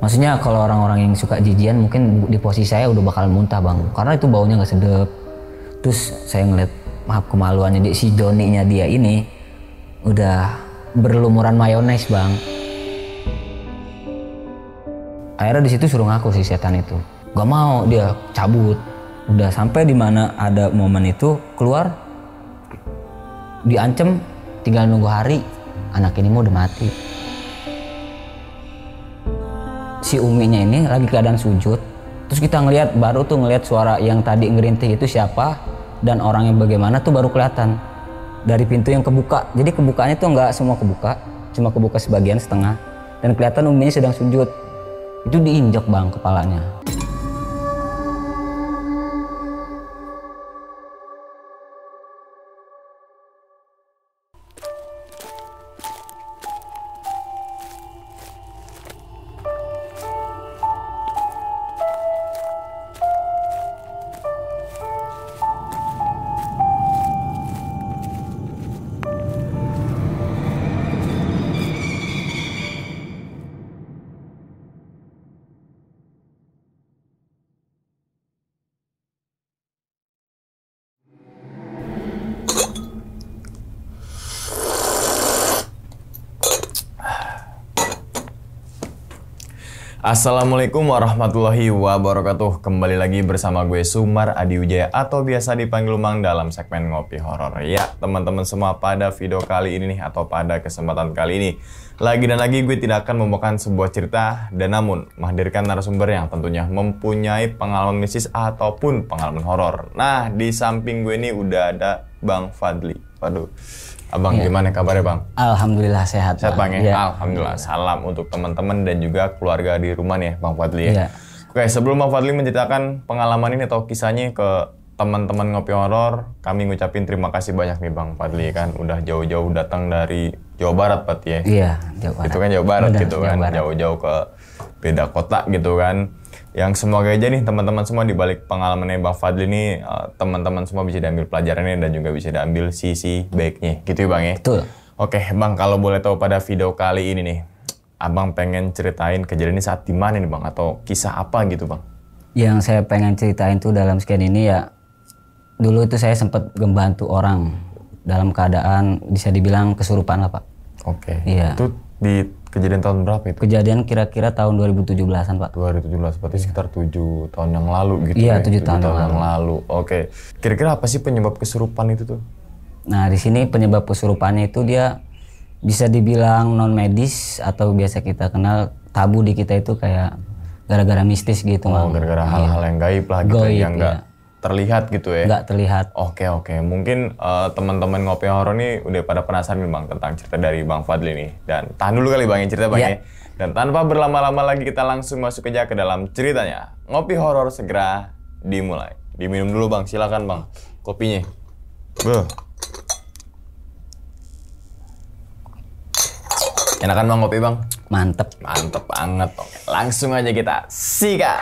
Maksudnya kalau orang-orang yang suka jijian mungkin di posisi saya udah bakal muntah bang, karena itu baunya nggak sedap. Terus saya ngeliat maaf kemaluannya si Joninya dia ini udah berlumuran mayones bang. Akhirnya di situ suruh ngaku si setan itu, gak mau dia cabut. Udah sampai di mana ada momen itu keluar, diancem tinggal nunggu hari, anak ini mau udah mati. Si Uminya ini lagi keadaan sujud, terus kita baru ngelihat suara yang tadi ngerintih itu siapa dan orangnya bagaimana tuh baru kelihatan dari pintu yang kebuka. Jadi kebukanya tuh nggak semua kebuka, cuma kebuka sebagian setengah, dan kelihatan Uminya sedang sujud. Itu diinjak bang kepalanya. Assalamualaikum warahmatullahi wabarakatuh. Kembali lagi bersama gue Sumar Adi Wijaya atau biasa dipanggil Mang dalam segmen Ngopi Horor. Ya teman-teman semua, pada video kali ini nih atau pada kesempatan kali ini lagi dan lagi gue tidak akan membawakan sebuah cerita dan namun menghadirkan narasumber yang tentunya mempunyai pengalaman mistis ataupun pengalaman horor. Nah di samping gue ini udah ada Bang Fadli. Waduh. Abang, ya. Gimana kabarnya Bang? Alhamdulillah sehat. Sehat Bang ya? Ya. Alhamdulillah. Salam untuk teman-teman dan juga keluarga di rumah nih Bang Fadli ya. Ya. Oke, sebelum Bang Fadli menceritakan pengalaman ini atau kisahnya ke teman-teman Ngopi Horor, kami ngucapin terima kasih banyak nih Bang Fadli kan udah jauh-jauh datang dari Jawa Barat Pak ya. Iya, Jawa Barat. Itu kan Jawa Barat. Benar, gitu kan, jauh-jauh ke beda kota gitu kan. Yang semoga aja nih teman-teman semua di balik pengalamannya Bang Fadli ini teman-teman semua bisa diambil pelajarannya dan juga bisa diambil sisi baiknya gitu ya Bang ya. Betul. Oke Bang, kalau boleh tahu pada video kali ini nih, Abang pengen ceritain kejadian ini saat di mana nih Bang atau kisah apa gitu Bang? Yang saya pengen ceritain tuh dalam sekian ini ya, dulu itu saya sempat membantu orang dalam keadaan bisa dibilang kesurupan lah Pak. Oke. Iya. Itu di kejadian tahun berapa itu? Kejadian kira-kira tahun 2017-an Pak. 2017, berarti sekitar 7 tahun yang lalu gitu ya? Iya, 7 tahun yang lalu. Oke. Kira-kira apa sih penyebab kesurupan itu tuh? Nah, di sini penyebab kesurupannya itu dia bisa dibilang non medis atau biasa kita kenal tabu di kita itu kayak gara-gara mistis gitu. Oh, gara-gara hal-hal yang gaib lah gitu yang enggak terlihat gitu ya? Nggak terlihat. Oke. Mungkin teman-teman Ngopi Horor nih udah pada penasaran nih Bang tentang cerita dari Bang Fadli nih. Dan tahan dulu kali Bang yang cerita Bang ya. Dan tanpa berlama-lama lagi kita langsung masuk aja ke dalam ceritanya. Ngopi Horor segera dimulai. Diminum dulu Bang, silakan Bang kopinya. Beuh. Enakan Bang kopi Bang? Mantep. Mantep banget. Oke, langsung aja kita sikat.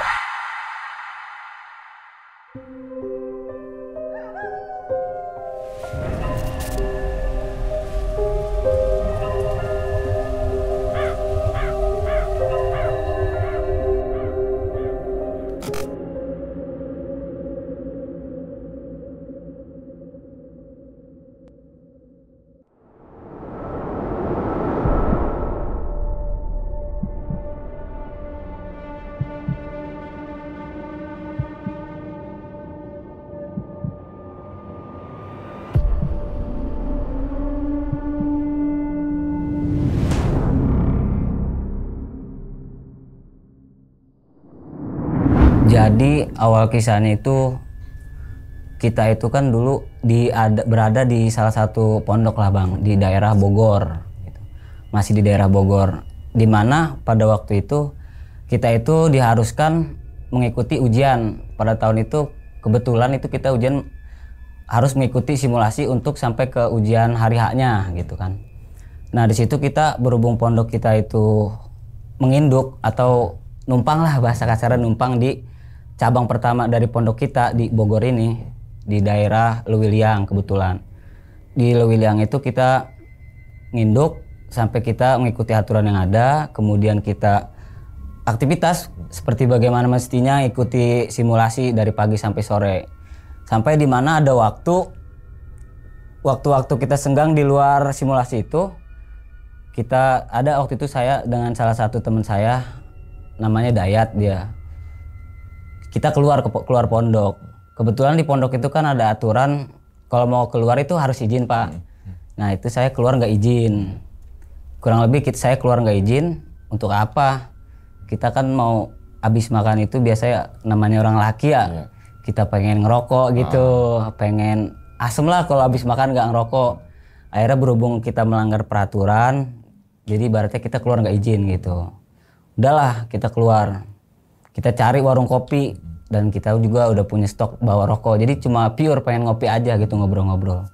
Jadi awal kisahnya itu kita itu kan dulu berada di salah satu pondok lah Bang, di daerah Bogor gitu. Masih di daerah Bogor, dimana pada waktu itu kita itu diharuskan mengikuti ujian. Pada tahun itu kebetulan itu kita ujian harus mengikuti simulasi untuk sampai ke ujian hari H-nya gitu kan. Nah di situ kita berhubung pondok kita itu menginduk atau numpang lah, bahasa kasarnya numpang di cabang pertama dari pondok kita di Bogor ini, di daerah Lewiliang kebetulan. Di Lewiliang itu kita nginduk sampai kita mengikuti aturan yang ada, kemudian kita aktivitas seperti bagaimana mestinya, ikuti simulasi dari pagi sampai sore. Sampai di mana ada waktu-waktu kita senggang di luar simulasi itu, waktu itu saya dengan salah satu teman saya namanya Dayat dia. Kita keluar pondok. Kebetulan di pondok itu kan ada aturan kalau mau keluar itu harus izin, Pak. Nah, itu saya keluar nggak izin. Kurang lebih saya keluar nggak izin untuk apa? Kita kan mau habis makan itu biasanya namanya orang laki ya. Kita pengen ngerokok gitu, pengen asem lah kalau habis makan nggak ngerokok. Akhirnya berhubung kita melanggar peraturan, jadi ibaratnya kita keluar nggak izin gitu. Udahlah kita keluar, kita cari warung kopi dan kita juga udah punya stok bawa rokok. Jadi cuma pure pengen ngopi aja gitu, ngobrol-ngobrol.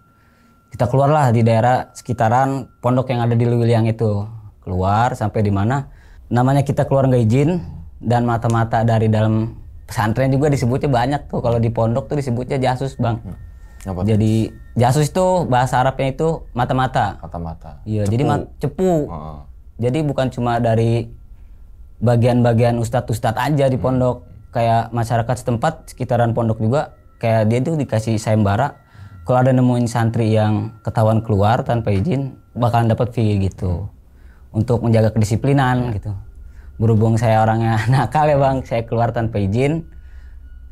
Kita keluarlah di daerah sekitaran pondok yang ada di Lewiliang itu. Keluar sampai di mana namanya kita keluar nggak izin dan mata-mata dari dalam pesantren juga disebutnya banyak tuh. Kalau di pondok tuh disebutnya jasus, Bang. Apa? Jadi jasus itu bahasa Arabnya itu mata-mata. Mata-mata. Iya, jadi cepu. Jadi bukan cuma dari bagian-bagian ustadz-ustadz aja di pondok, kayak masyarakat setempat sekitaran pondok juga kayak dia tuh dikasih sayembara. Kalau ada nemuin santri yang ketahuan keluar tanpa izin, bakalan dapat fee gitu. Untuk menjaga kedisiplinan gitu. Berhubung saya orangnya nakal ya, Bang, saya keluar tanpa izin.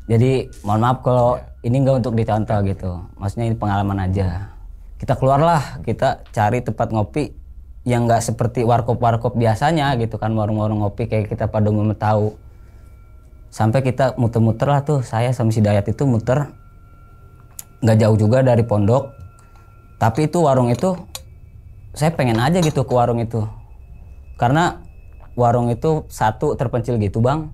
Jadi mohon maaf kalau ini enggak untuk dicontoh gitu. Maksudnya ini pengalaman aja. Kita keluarlah, kita cari tempat ngopi yang enggak seperti warkop-warkop biasanya gitu kan, warung-warung ngopi kayak kita pada umumnya tahu. Sampai kita muter-muter lah tuh, saya sama si Dayat itu muter nggak jauh juga dari pondok. Tapi itu warung itu saya pengen aja gitu ke warung itu. Karena warung itu satu terpencil gitu, Bang.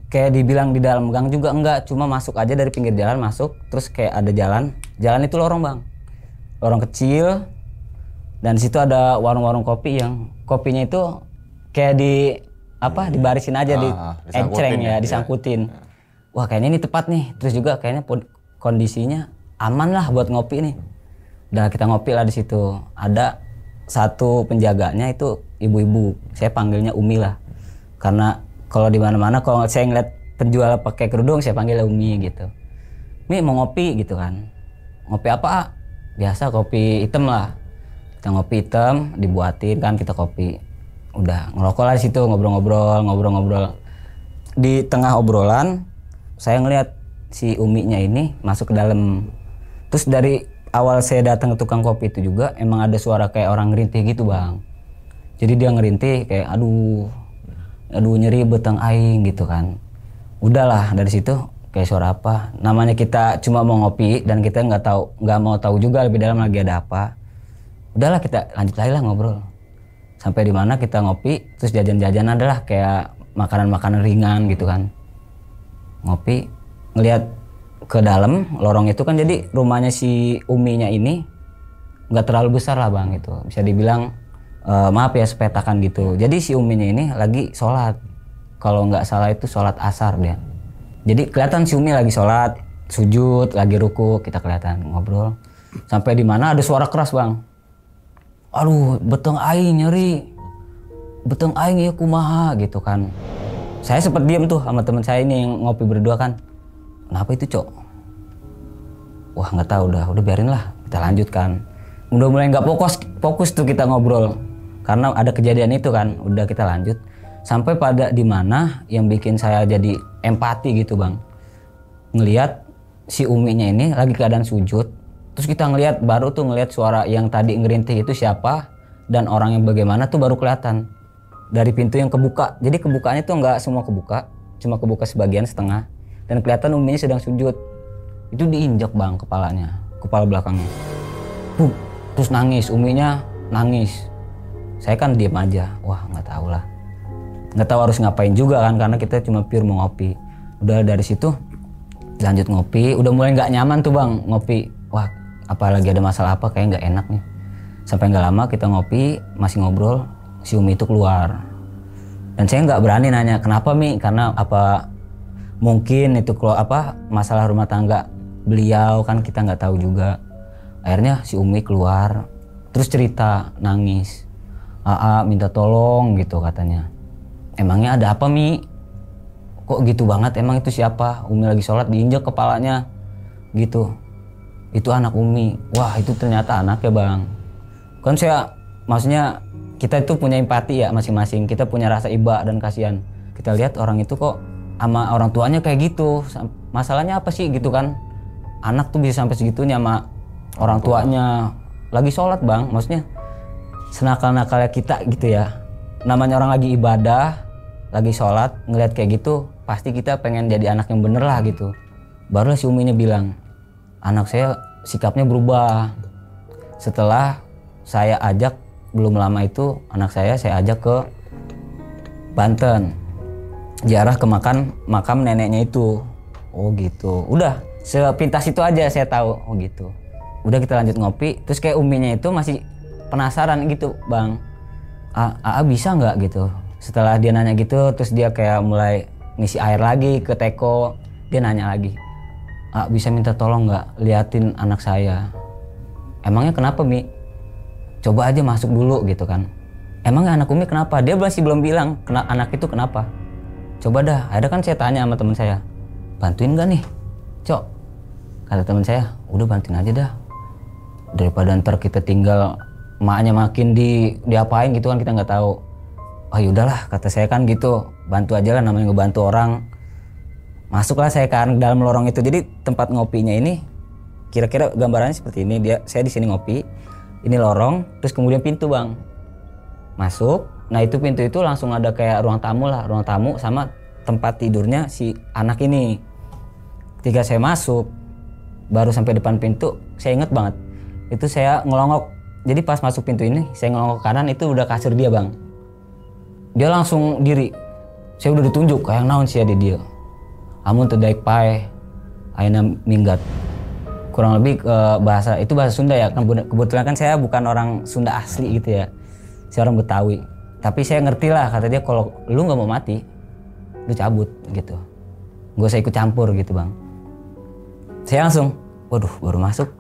Kayak dibilang di dalam gang juga enggak, cuma masuk aja dari pinggir jalan masuk, terus kayak ada jalan itu lorong, Bang. Lorong kecil, dan di situ ada warung-warung kopi yang kopinya itu kayak dibarisin aja di encreng ya, disangkutin. Wah, kayaknya ini tepat nih. Terus juga kayaknya kondisinya aman lah buat ngopi nih. Udah kita ngopi lah di situ. Ada satu penjaganya itu ibu-ibu, saya panggilnya Umi lah. Karena kalau di mana-mana kalau saya ngeliat penjual pakai kerudung saya panggilnya Umi gitu. Mi mau ngopi gitu kan. Ngopi apa? Biasa kopi hitam lah. Kita ngopi hitam, dibuatin kan kita kopi. Udah ngerokok lah di situ, ngobrol-ngobrol. Di tengah obrolan saya ngeliat si Uminya ini masuk ke dalam. Terus dari awal saya datang ke tukang kopi itu juga emang ada suara kayak orang ngerintih gitu, Bang. Jadi dia ngerintih kayak aduh nyeri beteng aing gitu kan. Udahlah dari situ kayak suara apa? Namanya kita cuma mau ngopi dan kita nggak mau tahu juga lebih dalam lagi ada apa. Udahlah kita lanjut lagi lah ngobrol. Sampai di mana kita ngopi, terus jajan-jajan adalah kayak makanan-makanan ringan gitu kan. Ngopi, ngelihat ke dalam lorong itu kan, jadi rumahnya si Uminya ini nggak terlalu besar lah, Bang, itu bisa dibilang maaf ya sepetakan gitu. Jadi si Uminya ini lagi sholat, kalau nggak salah itu sholat asar dia. Jadi kelihatan si Umi lagi sholat, sujud, lagi ruku, kita kelihatan ngobrol. Sampai di mana ada suara keras, Bang. Aduh, beteng aing nyeri, beteng aing ya kumaha gitu kan. Saya sempat diam tuh sama teman saya ini yang ngopi berdua kan. Kenapa itu, Cok? Wah, nggak tahu, udah biarin lah, kita lanjutkan. Udah mulai nggak fokus tuh kita ngobrol karena ada kejadian itu kan. Udah kita lanjut sampai pada di mana yang bikin saya jadi empati gitu, Bang. Ngelihat si Uminya ini lagi keadaan sujud. Terus kita baru ngelihat suara yang tadi ngerintih itu siapa dan orang yang bagaimana tuh baru kelihatan dari pintu yang kebuka. Jadi kebukanya tuh nggak semua kebuka, cuma kebuka sebagian setengah. Dan kelihatan Uminya sedang sujud. Itu diinjak, Bang, kepalanya, kepala belakangnya. Terus nangis, Uminya nangis. Saya kan diam aja. Wah, nggak tahu lah. Nggak tahu harus ngapain juga kan, karena kita cuma pure mau ngopi. Udah dari situ lanjut ngopi. Udah mulai nggak nyaman tuh, Bang, ngopi. Wah, apalagi ada masalah apa, kayak nggak enak nih. Sampai nggak lama kita ngopi, masih ngobrol, si Umi itu keluar. Dan saya nggak berani nanya, kenapa, Mi? Karena apa mungkin itu masalah rumah tangga beliau kan, kita nggak tahu juga. Akhirnya si Umi keluar, terus cerita, nangis. Minta tolong gitu katanya. emangnya ada apa Mi? Kok gitu banget, emang itu siapa? Umi lagi sholat diinjek kepalanya gitu. Itu anak Umi. Wah itu ternyata anaknya bang. Kan saya maksudnya kita itu punya empati ya masing-masing. Kita punya rasa iba dan kasihan. Kita lihat orang itu kok sama orang tuanya kayak gitu. Masalahnya apa sih gitu kan? Anak tuh bisa sampai segitunya sama orang tuanya. Lagi sholat bang, maksudnya senakal-nakalnya kita gitu ya. Namanya orang lagi ibadah, lagi sholat, ngeliat kayak gitu, pasti kita pengen jadi anak yang bener lah gitu. Barulah si Uminya bilang, anak saya sikapnya berubah. Setelah saya ajak, belum lama itu anak saya ajak ke Banten. Ziarah ke makam neneknya itu. Oh gitu. Udah, sepintas itu aja saya tahu. Oh gitu. Udah kita lanjut ngopi, terus kayak Uminya itu masih penasaran gitu bang. Aa bisa nggak gitu? Setelah dia nanya gitu, terus dia kayak mulai ngisi air lagi ke teko. Dia nanya lagi, bisa minta tolong nggak liatin anak saya? Emangnya kenapa Mi? Coba aja masuk dulu gitu kan. Emangnya anak Umi kenapa? Dia masih belum bilang anak itu kenapa. Coba dah, ada kan saya tanya sama teman saya, bantuin nggak nih, Cok? Kata teman saya, udah bantuin aja dah. Daripada ntar kita tinggal maknya makin diapain gitu kan kita nggak tahu. Oh yaudahlah kata saya kan gitu, bantu aja lah namanya ngebantu orang. Masuklah saya kan dalam lorong itu. Jadi tempat ngopinya ini kira-kira gambarannya seperti ini. Saya di sini ngopi, ini lorong, terus kemudian pintu bang. Masuk, nah itu pintu itu langsung ada kayak ruang tamu lah, ruang tamu sama tempat tidurnya si anak ini. Ketika saya masuk, baru sampai depan pintu, saya inget banget. Itu saya ngelongok, jadi pas masuk pintu ini, saya ngelongok ke kanan, itu udah kasur dia bang. Dia langsung diri, saya udah ditunjuk, kayak naon sih ada dia. Amun teu daek pae, ayeuna minggat. Kurang lebih bahasa, itu bahasa Sunda ya, kebetulan kan saya bukan orang Sunda asli gitu ya. Saya orang Betawi, tapi saya ngerti lah kata dia, kalau lu nggak mau mati, lu cabut gitu, gak usah ikut campur gitu bang. Saya langsung, waduh baru masuk,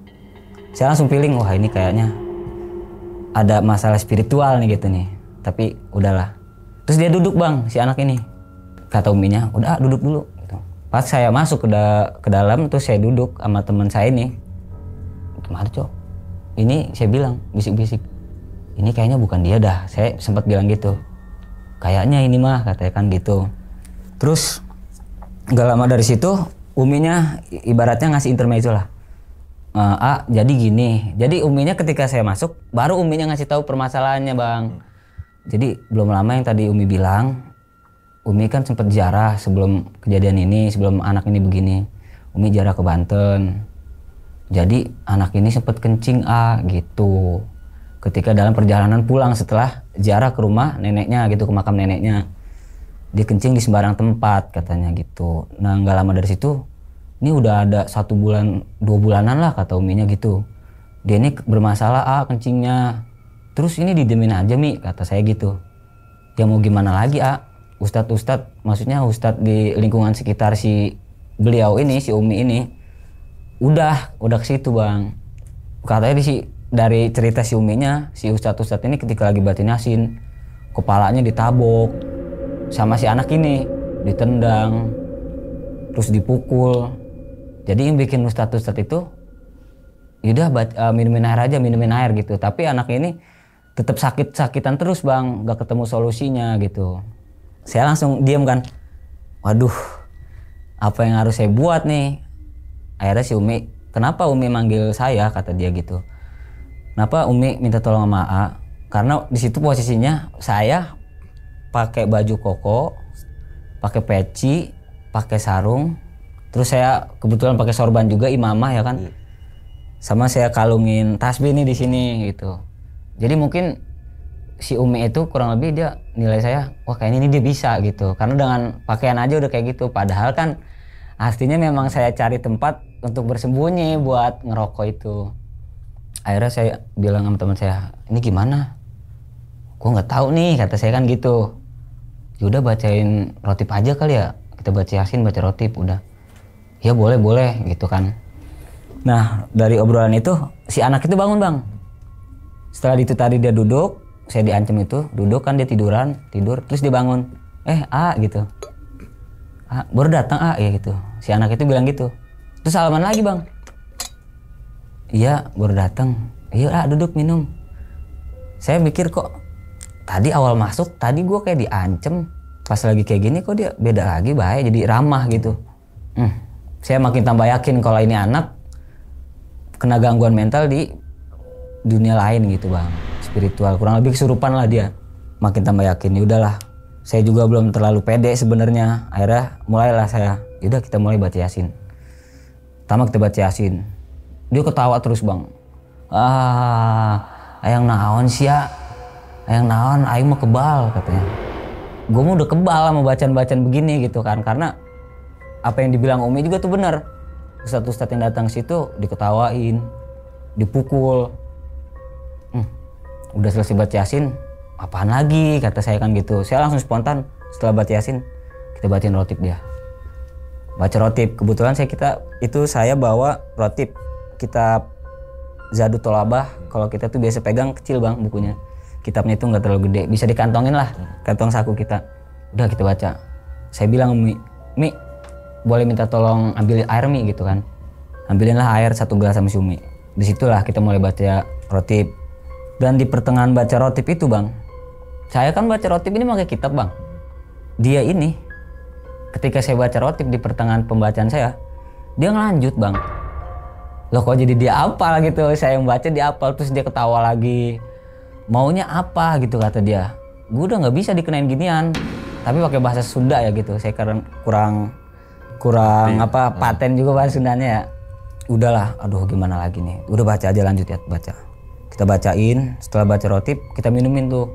saya langsung feeling wah ini kayaknya ada masalah spiritual nih gitu nih, tapi udahlah. Terus dia duduk bang si anak ini, kata Uminya, udah duduk dulu. Gitu. Pas saya masuk ke dalam, terus saya duduk sama teman saya ini, kemana Cok? Ini saya bilang bisik-bisik. Ini kayaknya bukan dia dah, saya sempat bilang gitu. Kayaknya ini mah katanya kan gitu. Terus gak lama dari situ Uminya ibaratnya ngasih intermezzo lah. Jadi gini. Jadi Uminya ketika saya masuk, baru Uminya ngasih tahu permasalahannya bang. Jadi belum lama yang tadi Umi bilang, Umi kan sempat ziarah sebelum kejadian ini, sebelum anak ini begini. Umi ziarah ke Banten. Jadi anak ini sempat kencing gitu. Ketika dalam perjalanan pulang setelah ziarah ke rumah neneknya gitu, ke makam neneknya, dia kencing di sembarang tempat katanya gitu. Nah nggak lama dari situ, ini udah ada 1 bulan 2 bulanan lah kata Uminya gitu. Dia ini bermasalah kencingnya. Terus ini didemin aja Mi kata saya gitu. Ya mau gimana lagi Ustadz maksudnya Ustadz di lingkungan sekitar si beliau ini, si Umi ini udah ke situ bang. Katanya dari cerita si Uminya, si Ustadz ini ketika lagi batin yasin, kepalanya ditabok sama si anak ini, ditendang, terus dipukul. Jadi yang bikin Ustadz itu, yaudah minumin air gitu. Tapi anak ini tetap sakit-sakitan terus bang, gak ketemu solusinya gitu. Saya langsung diam kan, waduh, apa yang harus saya buat nih? Akhirnya si Umi, kenapa Umi manggil saya kata dia gitu. Kenapa Umi minta tolong sama A? Karena di situ posisinya saya pakai baju koko, pakai peci, pakai sarung, terus saya kebetulan pakai sorban juga imamah ya kan, sama saya kalungin tasbih nih di sini gitu. Jadi mungkin si Umi itu kurang lebih dia nilai saya, wah kayaknya ini dia bisa gitu, karena dengan pakaian aja udah kayak gitu. Padahal kan aslinya memang saya cari tempat untuk bersembunyi buat ngerokok itu. Akhirnya saya bilang sama teman saya, ini gimana? Gua nggak tahu nih kata saya kan gitu. Yaudah bacain rotib aja kali ya, kita baca yasin, baca rotib udah. Ya boleh gitu kan. Nah dari obrolan itu si anak itu bangun bang. Setelah itu tadi dia duduk, saya diancam itu, duduk kan dia tidur, terus dia bangun. A gitu. Baru datang A ya gitu. Si anak itu bilang gitu. Terus salaman lagi bang. Iya baru datang. Iya A duduk minum. Saya mikir kok tadi awal masuk tadi gue kayak diancem. Pas lagi kayak gini kok dia beda lagi bahaya jadi ramah gitu. Saya makin tambah yakin kalau ini anak kena gangguan mental di dunia lain gitu bang. Spiritual kurang lebih kesurupan lah dia. Makin tambah yakin ya udahlah. Saya juga belum terlalu pede sebenarnya. Akhirnya mulailah saya. Yaudah kita mulai baca Yasin. Pertama kita baca Yasin. Dia ketawa terus bang. Ayang naon sih ya. Ayang naon, aing mah kebal katanya. Gue mah udah kebal sama bacaan-bacaan begini gitu kan. Karena apa yang dibilang Umi juga tuh benar. Ustadz-ustadz yang datang situ diketawain, dipukul. Udah selesai baca Yasin, apaan lagi kata saya kan gitu. Saya langsung spontan setelah baca Yasin kita bacain rotib dia. Baca rotib, kebetulan saya bawa rotib kitab Zadut Tolabah. Kalau kita tuh biasa pegang kecil bang bukunya. Kitabnya itu nggak terlalu gede, bisa dikantongin lah kantong saku kita. Udah kita baca. Saya bilang Mi boleh minta tolong ambil air Mi gitu kan. Ambilinlah air 1 gelas sama si Umi. Disitulah kita mulai baca rotib. Dan di pertengahan baca rotib itu bang, saya kan baca rotib ini pakai kitab bang. Dia ini, ketika saya baca rotib di pertengahan pembacaan saya, dia ngelanjut bang. Loh kok jadi dia apal gitu, saya yang baca dia apal, terus dia ketawa lagi. Maunya apa gitu kata dia. Gue udah gak bisa dikenain ginian, tapi pakai bahasa Sunda ya gitu. Saya kurang paten juga bahasa Sundanya ya. Udahlah, aduh gimana lagi nih. Udah baca aja lanjut ya baca. Kita bacain, setelah baca rotib kita minumin tuh.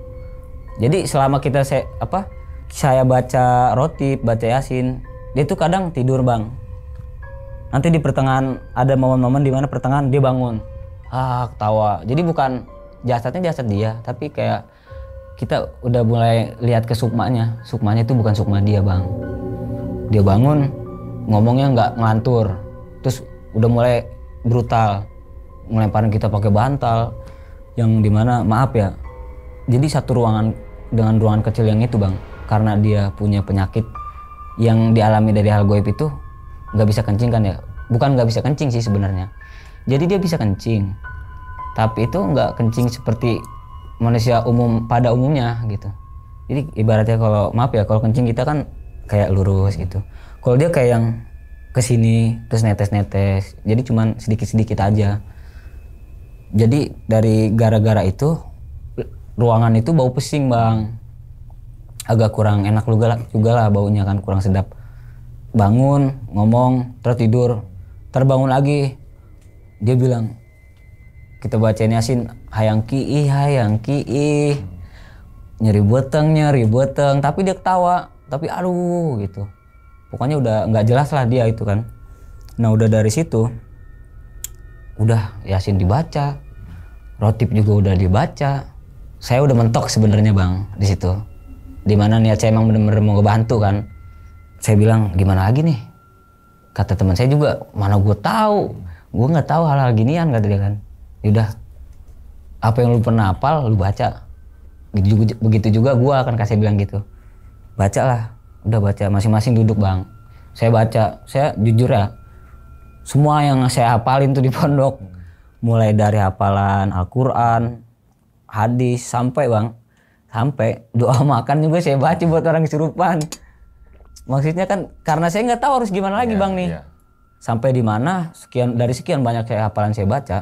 Jadi selama saya baca rotib, baca Yasin, dia tuh kadang tidur bang. Nanti di pertengahan ada momen-momen di mana pertengahan dia bangun, ketawa. Jadi bukan jasadnya jasad dia, tapi kayak kita udah mulai lihat ke sukmanya. Sukmanya itu bukan sukma dia bang. Dia bangun, ngomongnya nggak ngelantur, terus udah mulai brutal, ngelemparin kita pakai bantal. Yang dimana maaf ya, jadi satu ruangan dengan ruangan kecil yang itu bang, karena dia punya penyakit yang dialami dari hal goib itu nggak bisa kencing kan ya, bukan nggak bisa kencing sih sebenarnya. Jadi dia bisa kencing, tapi itu nggak kencing seperti manusia umum pada umumnya gitu. Jadi ibaratnya kalau maaf ya, kalau kencing kita kan kayak lurus gitu. Kalau dia kayak yang kesini terus netes-netes, jadi cuman sedikit-sedikit aja. Jadi dari gara-gara itu ruangan itu bau pesing bang, agak kurang enak juga lah baunya kan, kurang sedap. Bangun ngomong terus tidur, terbangun lagi dia bilang kita bacain Yasin hayang kiih nyeri beteng, tapi dia ketawa, tapi aduh gitu, pokoknya udah nggak jelas lah dia itu kan. Nah udah dari situ udah Yasin dibaca, rotib juga udah dibaca. Saya udah mentok sebenarnya bang di situ. Dimana niat saya emang bener-bener mau ngebantu kan. Saya bilang gimana lagi nih? Kata teman saya juga, mana gue tahu, gue nggak tahu hal-hal ginian kata dia kan. Yaudah, apa yang lu pernah hafal lu baca. Begitu juga gue akan kasih bilang gitu. Bacalah, udah baca masing-masing duduk bang. Saya baca, saya jujur ya. Semua yang saya hafalin tuh di pondok, mulai dari hafalan Al-Quran, hadis, sampai doa makan juga saya baca buat orang kesurupan. Maksudnya kan karena saya nggak tahu harus gimana lagi bang nih. Sampai di mana dari sekian banyak hafalan saya baca,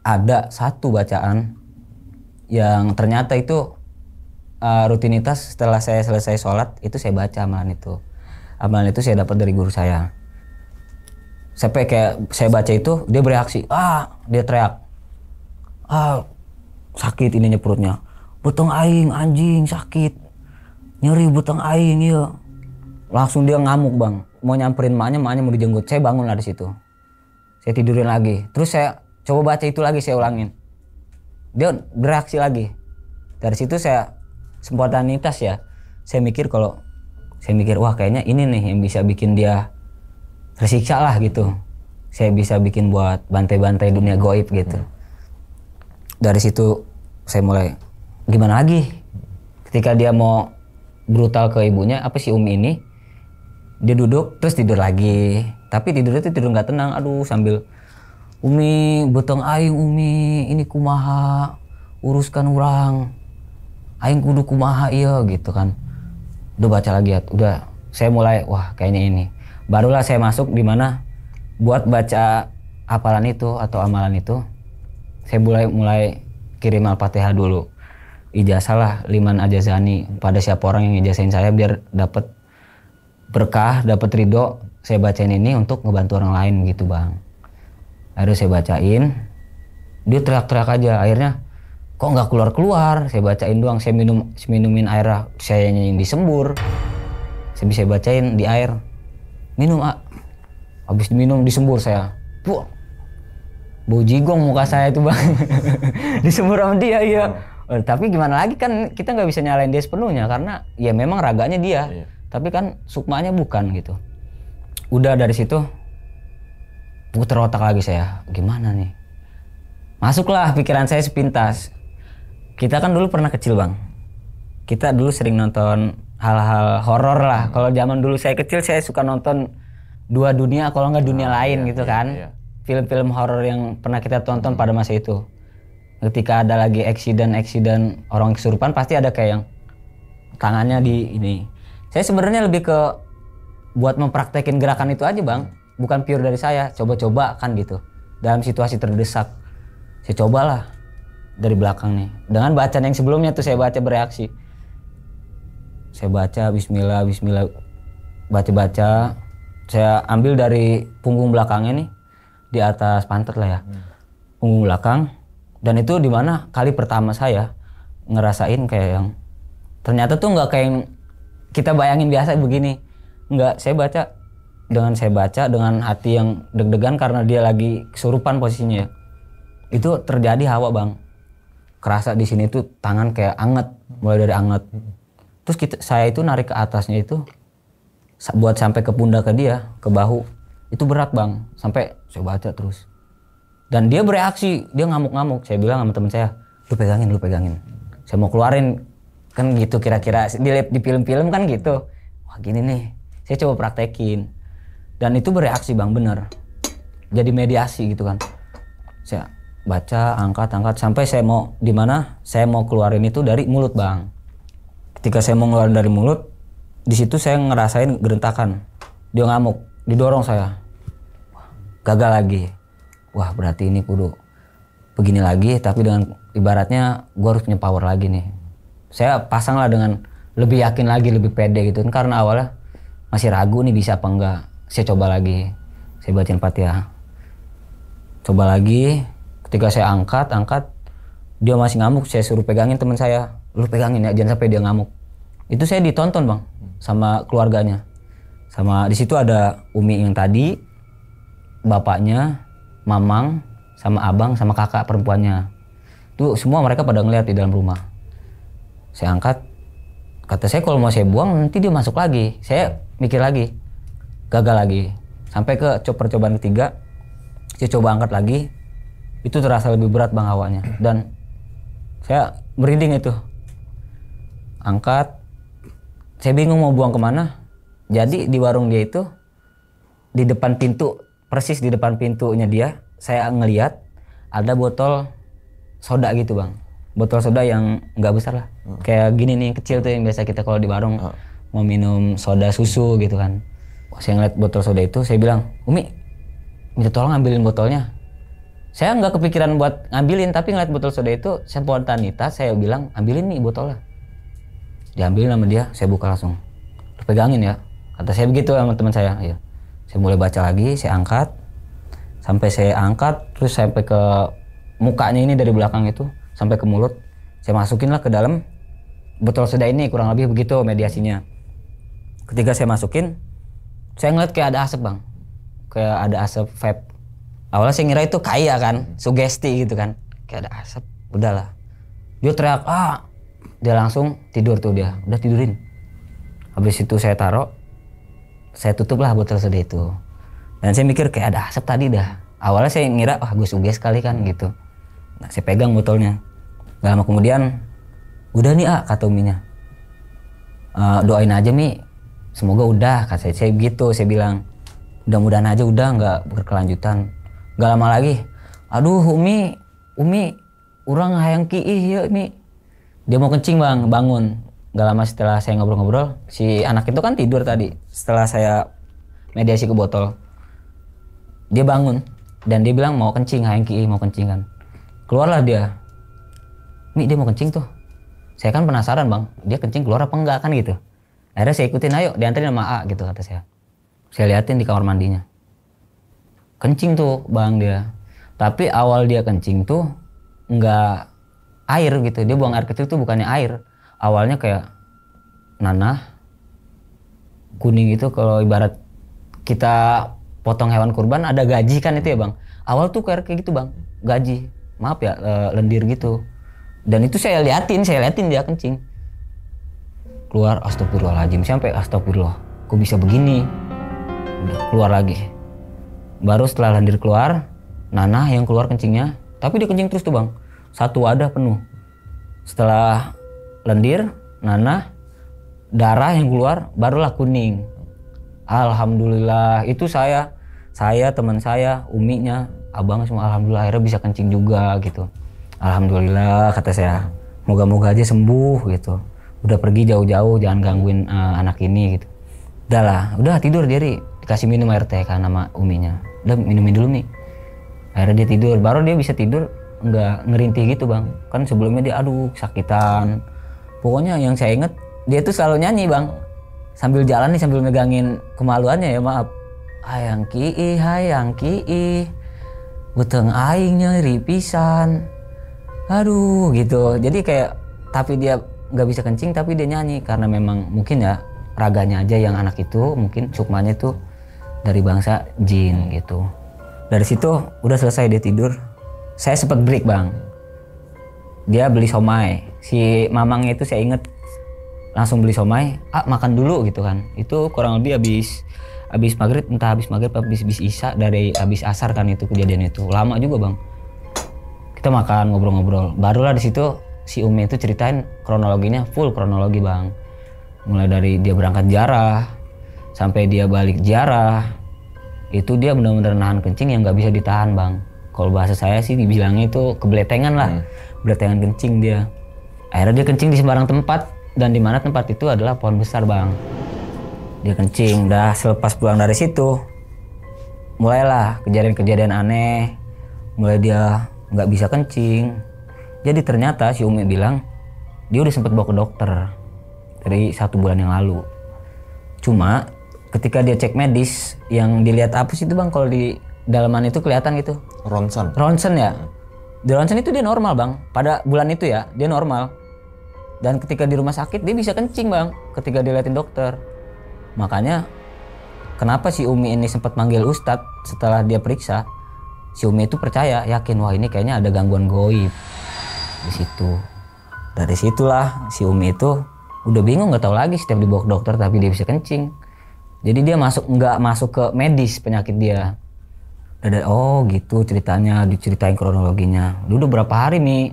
ada satu bacaan yang ternyata itu rutinitas setelah saya selesai sholat itu saya baca amalan itu. Amalan itu saya dapat dari guru saya. Sampai kayak saya baca itu dia bereaksi, dia teriak, sakit ininya perutnya, beteng aing anjing sakit, nyeri beteng aing ya. Langsung dia ngamuk bang, mau nyamperin maknya mau dijenggut. Saya bangun lah di situ, saya tidurin lagi, terus saya coba baca itu lagi, saya ulangin, dia bereaksi lagi. Dari situ saya spontanitas ya, saya mikir wah kayaknya ini nih yang bisa bikin dia tersiksa lah gitu. Saya bisa bikin buat bantai-bantai dunia goib gitu. Dari situ saya mulai gimana lagi. Ketika dia mau brutal ke ibunya, apa si Umi ini. Dia duduk terus tidur lagi. Tapi tidurnya itu tidur nggak tenang. Aduh, sambil Umi beteng aing Umi, ini kumaha uruskan orang. Aing kudu kumaha iya gitu kan. Udah baca lagi ya. Udah saya mulai wah kayaknya ini. Barulah saya masuk di mana buat baca hafalan itu atau amalan itu. Saya mulai kirim Al-Fatihah dulu. Ijazah lah liman ajazani pada siapa orang yang ijazahin saya biar dapat berkah, dapat ridho. Saya bacain ini untuk ngebantu orang lain gitu bang. Akhirnya saya bacain, dia teriak-teriak aja. Akhirnya kok nggak keluar-keluar. Saya bacain doang, saya minumin air, saya nyanyiin di sembur. Saya bisa bacain di air, minum habis diminum di sembur saya. Puh, bau jigong muka saya itu bang. Di sembur sama dia iya. Tapi gimana lagi kan kita nggak bisa nyalain dia sepenuhnya karena ya memang raganya dia. Iya. Tapi kan sukmanya bukan gitu. Udah dari situ puter otak lagi saya, gimana nih? Masuklah pikiran saya sepintas. Kita kan dulu pernah kecil bang. Kita dulu sering nonton hal-hal horor lah. Kalau zaman dulu saya kecil saya suka nonton Dua Dunia kalau nggak Dunia Lain gitu kan. Iya. Film-film horor yang pernah kita tonton pada masa itu. Ketika ada lagi eksiden orang kesurupan pasti ada kayak yang tangannya di ini. Saya sebenarnya lebih ke buat mempraktekin gerakan itu aja bang, bukan pure dari saya, coba-coba kan gitu. Dalam situasi terdesak, saya cobalah dari belakang nih. Dengan bacaan yang sebelumnya tuh saya baca bereaksi. Saya baca Bismillah, baca. Saya ambil dari punggung belakangnya nih, di atas pantat lah ya, punggung belakang. Dan itu dimana kali pertama saya ngerasain kayak yang ternyata tuh nggak kayak yang kita bayangin biasa begini. Enggak, saya baca dengan hati yang deg-degan karena dia lagi kesurupan posisinya ya. Itu terjadi hawa bang. Kerasa di sini tuh tangan kayak anget, mulai dari anget. Terus saya itu narik ke atasnya itu buat sampai ke pundak ke dia, ke bahu. Itu berat bang, sampai saya baca terus. Dan dia bereaksi, dia ngamuk-ngamuk. Saya bilang sama teman saya, lu pegangin. Saya mau keluarin. Kan gitu kira-kira di film-film kan gitu. Wah gini nih, saya coba praktekin. Dan itu bereaksi bang, bener. Jadi mediasi gitu kan. Saya baca, angkat sampai saya mau saya mau keluarin itu dari mulut bang. Ketika saya mau ngeluarin dari mulut, di situ saya ngerasain gerentakan. Dia ngamuk, didorong saya. Gagal lagi. Wah berarti ini kudu begini lagi, tapi dengan ibaratnya gue harus punya power lagi nih. Saya pasanglah dengan lebih yakin lagi, lebih pede gitu. Karena awalnya masih ragu nih bisa apa enggak. Saya coba lagi. Saya bacain Fatihah. Coba lagi. Ketika saya angkat. Dia masih ngamuk. Saya suruh pegangin teman saya. Lu pegangin ya, jangan sampai dia ngamuk. Itu saya ditonton bang. Sama keluarganya. Sama di situ ada Umi yang tadi. Bapaknya, Mamang, sama abang, sama kakak perempuannya. Itu semua mereka pada ngeliat di dalam rumah. Saya angkat, kata saya kalau mau saya buang nanti dia masuk lagi. Saya mikir lagi, gagal lagi. Sampai ke percobaan ketiga, saya coba angkat lagi. Itu terasa lebih berat bang hawanya. Dan saya merinding itu. Angkat, saya bingung mau buang kemana. Jadi di warung dia itu, di depan pintu, persis di depan pintunya dia, saya ngeliat ada botol soda gitu bang. Botol soda yang nggak besar lah, kayak gini nih kecil tuh yang biasa kita kalau di warung mau minum soda susu gitu kan. Saya ngeliat botol soda itu, saya bilang, Umi, minta tolong ambilin botolnya. Saya nggak kepikiran buat ngambilin, tapi ngeliat botol soda itu spontanitas saya bilang, ambilin nih botolnya. Diambilin sama dia, saya buka langsung. Pegangin ya, kata saya begitu sama teman saya. Ya. Saya mulai baca lagi, saya angkat, sampai saya angkat, terus sampai ke mukanya ini dari belakang itu. Sampai ke mulut, saya masukin lah ke dalam botol soda ini, kurang lebih begitu mediasinya. Ketika saya masukin, saya ngeliat kayak ada asap bang, kayak ada asap vape. Awalnya saya ngira itu kaya kan, sugesti gitu kan, kayak ada asap. Udahlah, dia teriak, dia langsung tidur tuh dia, udah tidurin. Habis itu saya taruh, saya tutup lah botol soda itu. Dan saya mikir kayak ada asap tadi dah. Awalnya saya ngira, gue sugesti kali kan gitu. Nah, saya pegang botolnya. Gak lama kemudian, udah nih kata Uminya. Doain aja Mi, semoga udah, kata saya gitu. Saya bilang mudah-mudahan aja udah nggak berkelanjutan. Gak lama lagi, aduh Umi urang hayang kiih ya Mi. Dia mau kencing bang, bangun. Gak lama setelah saya ngobrol-ngobrol, si anak itu kan tidur tadi. Setelah saya mediasi ke botol, dia bangun dan dia bilang mau kencing, hayang kiih mau kencing kan. Keluarlah dia, Mi dia mau kencing tuh. Saya kan penasaran bang, dia kencing keluar apa enggak kan gitu. Akhirnya saya ikutin, ayo diantarin sama A gitu kata saya. Saya liatin di kamar mandinya, kencing tuh bang dia. Tapi awal dia kencing tuh enggak air gitu, dia buang air kecil tuh bukannya air. Awalnya kayak nanah kuning itu, kalau ibarat kita potong hewan kurban ada gaji kan itu ya bang. Awal tuh kayak gitu bang, gaji, maaf ya, lendir gitu. Dan itu saya liatin dia kencing. Keluar, astagfirullahaladzim, sampai astagfirullah, kok bisa begini. Udah keluar lagi. Baru setelah lendir keluar, nanah yang keluar kencingnya. Tapi dia kencing terus tuh bang, satu wadah penuh. Setelah lendir, nanah, darah yang keluar, barulah kuning. Alhamdulillah, itu saya, teman saya, uminya, abang semua alhamdulillah akhirnya bisa kencing juga gitu. Alhamdulillah kata saya, moga-moga aja sembuh gitu. Udah pergi jauh-jauh, jangan gangguin anak ini gitu. Udah tidur diri, dikasih minum air teh kan sama uminya. Udah minumin dulu nih. Akhirnya dia tidur, baru dia bisa tidur nggak ngerintih gitu bang. Kan sebelumnya dia aduh sakitan. Pokoknya yang saya inget dia tuh selalu nyanyi bang. Sambil jalan nih, sambil megangin kemaluannya ya maaf. Hayang kiih, buteng aing nyeri pisan. Aduh gitu. Jadi kayak, tapi dia nggak bisa kencing tapi dia nyanyi karena memang mungkin ya raganya aja yang anak itu mungkin sukmanya tuh dari bangsa jin gitu. Dari situ udah selesai dia tidur. Saya sempat break bang. Dia beli somai. Si mamangnya itu saya inget langsung beli somai. Makan dulu gitu kan. Itu kurang lebih habis maghrib, entah habis maghrib habis isya, dari habis asar kan itu kejadian itu. Lama juga bang. Kita makan, ngobrol-ngobrol. Barulah di situ si Umi itu ceritain kronologinya, full kronologi bang. Mulai dari dia berangkat ziarah sampai dia balik ziarah. Itu dia benar-benar nahan kencing yang nggak bisa ditahan bang. Kalau bahasa saya sih dibilangnya itu kebeletengan lah. Beletengan kencing dia. Akhirnya dia kencing di sembarang tempat. Dan di mana tempat itu adalah pohon besar bang. Dia kencing, dah selepas pulang dari situ mulailah kejadian-kejadian aneh. Mulai dia nggak bisa kencing. Jadi ternyata si Umi bilang dia udah sempat bawa ke dokter dari 1 bulan yang lalu. Cuma ketika dia cek medis, yang dilihat apa sih itu bang, kalau di dalaman itu kelihatan gitu. Ronsen ya. Di ronsen itu dia normal bang. Pada bulan itu ya dia normal. Dan ketika di rumah sakit dia bisa kencing bang. Ketika dilihatin dokter. Makanya kenapa si Umi ini sempat manggil Ustadz setelah dia periksa. Si Umi itu percaya, yakin wah ini kayaknya ada gangguan goib di situ. Dari situlah si Umi itu udah bingung, nggak tahu lagi, setiap dibawa ke dokter tapi dia bisa kencing. Jadi dia nggak masuk ke medis penyakit dia. Oh gitu ceritanya, diceritain kronologinya. Udah berapa hari nih?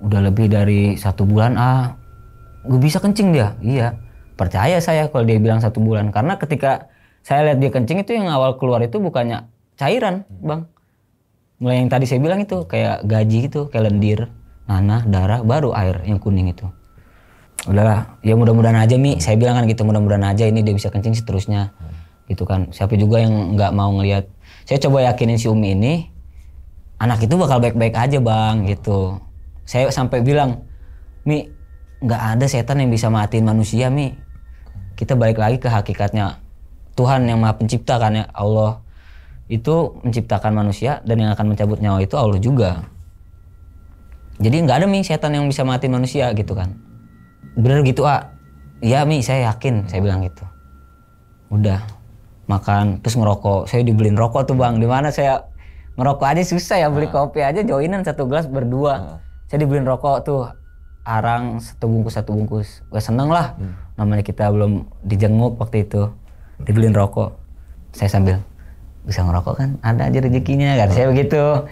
Udah lebih dari 1 bulan gue bisa kencing dia. Iya, percaya saya kalau dia bilang 1 bulan. Karena ketika saya lihat dia kencing itu yang awal keluar itu bukannya cairan bang. Mulai yang tadi saya bilang itu kayak gaji gitu, kayak lendir, nanah, darah, baru air yang kuning itu. Udahlah, ya mudah-mudahan aja Mi, saya bilang kan gitu, mudah-mudahan aja ini dia bisa kencing seterusnya. Gitu kan, siapa juga yang nggak mau ngelihat. Saya coba yakinin si Umi ini, anak itu bakal baik-baik aja bang gitu. Saya sampai bilang, Mi, nggak ada setan yang bisa matiin manusia Mi. Kita balik lagi ke hakikatnya Tuhan yang Maha Pencipta kan ya, Allah itu menciptakan manusia dan yang akan mencabut nyawa itu Allah juga. Jadi nggak ada Mi setan yang bisa matiin manusia gitu kan. Bener gitu iya Mi, saya yakin, saya bilang gitu. Udah makan terus ngerokok, saya dibeliin rokok tuh bang. Dimana saya ngerokok aja susah ya, beli kopi aja joinan 1 gelas berdua. Saya dibeliin rokok tuh arang 1 bungkus. Gak seneng lah, namanya kita belum dijenguk waktu itu. Dibeliin rokok, saya sambil bisa ngerokok kan, ada aja rezekinya kan, saya begitu.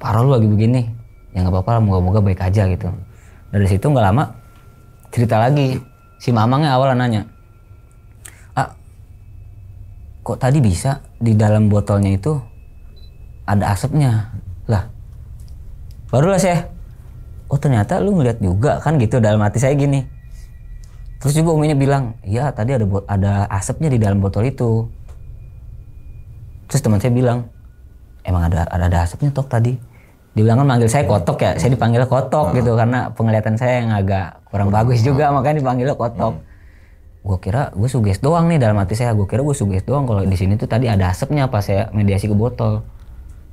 Parah lu lagi begini, ya nggak apa-apa, moga-moga baik aja gitu. Dari situ nggak lama cerita lagi, Si mamangnya awalnya nanya, kok tadi bisa di dalam botolnya itu ada asapnya? Lah, barulah saya, oh ternyata lu ngeliat juga kan gitu, dalam hati saya gini. Terus juga uminya bilang, iya tadi ada asapnya di dalam botol itu. Terus teman saya bilang, emang ada asapnya Tok tadi? Dia bilang kan manggil saya Kotok ya, saya dipanggilnya Kotok gitu karena penglihatan saya yang agak kurang bagus juga, makanya dipanggilnya Kotok. Gue kira gue suges doang nih, dalam hati saya gue kira gue suges doang kalau di sini tuh tadi ada asapnya pas saya mediasi ke botol.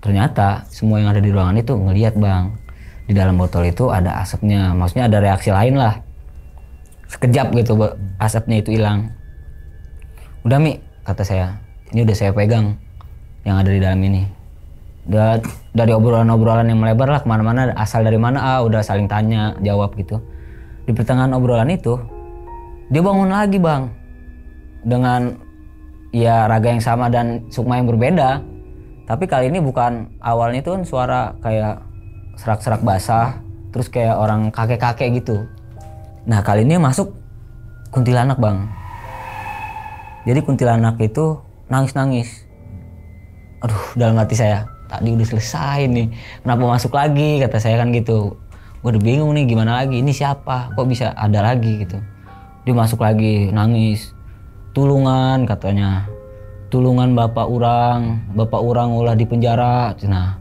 Ternyata semua yang ada di ruangan itu ngelihat Bang, di dalam botol itu ada asapnya, maksudnya ada reaksi lain lah. Sekejap gitu asapnya itu hilang. Udah Mi, kata saya, ini udah saya pegang yang ada di dalam ini. Dari obrolan-obrolan yang melebar lah kemana-mana, asal dari mana udah saling tanya jawab gitu. Di pertengahan obrolan itu dia bangun lagi Bang, dengan ya raga yang sama dan sukma yang berbeda. Tapi kali ini bukan, awalnya itu kan suara kayak serak-serak basah, terus kayak orang kakek-kakek gitu. Nah kali ini masuk kuntilanak Bang. Jadi kuntilanak itu nangis-nangis. Aduh, dalam hati saya, tadi udah selesai nih, kenapa masuk lagi, kata saya kan gitu. Gue udah bingung nih gimana lagi, ini siapa, kok bisa ada lagi gitu. Dia masuk lagi, nangis. Tulungan katanya. Tulungan bapak orang ulah di penjara. Nah,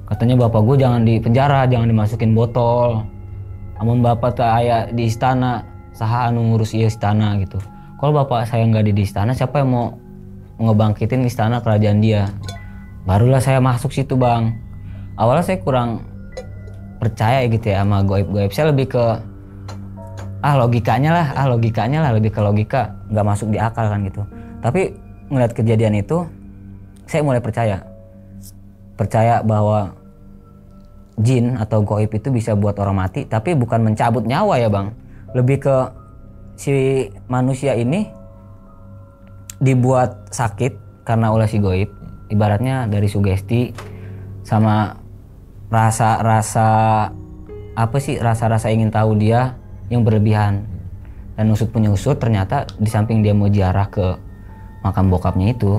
katanya bapak gue jangan di penjara, jangan dimasukin botol. Amun bapak tak aya di istana, saha anu ngurus ieu istana gitu. Kalau bapak saya nggak di istana, siapa yang mau ngebangkitin istana kerajaan dia? Barulah saya masuk situ Bang. Awalnya saya kurang percaya gitu ya sama goib-goib. Saya lebih ke logikanya lah, lebih ke logika, nggak masuk di akal kan gitu. Tapi ngeliat kejadian itu, saya mulai percaya bahwa jin atau goib itu bisa buat orang mati, tapi bukan mencabut nyawa ya Bang. Lebih ke si manusia ini dibuat sakit karena ulah si goib, ibaratnya dari sugesti sama rasa-rasa ingin tahu dia yang berlebihan. Dan usut punya usut, ternyata di samping dia mau ziarah ke makam bokapnya itu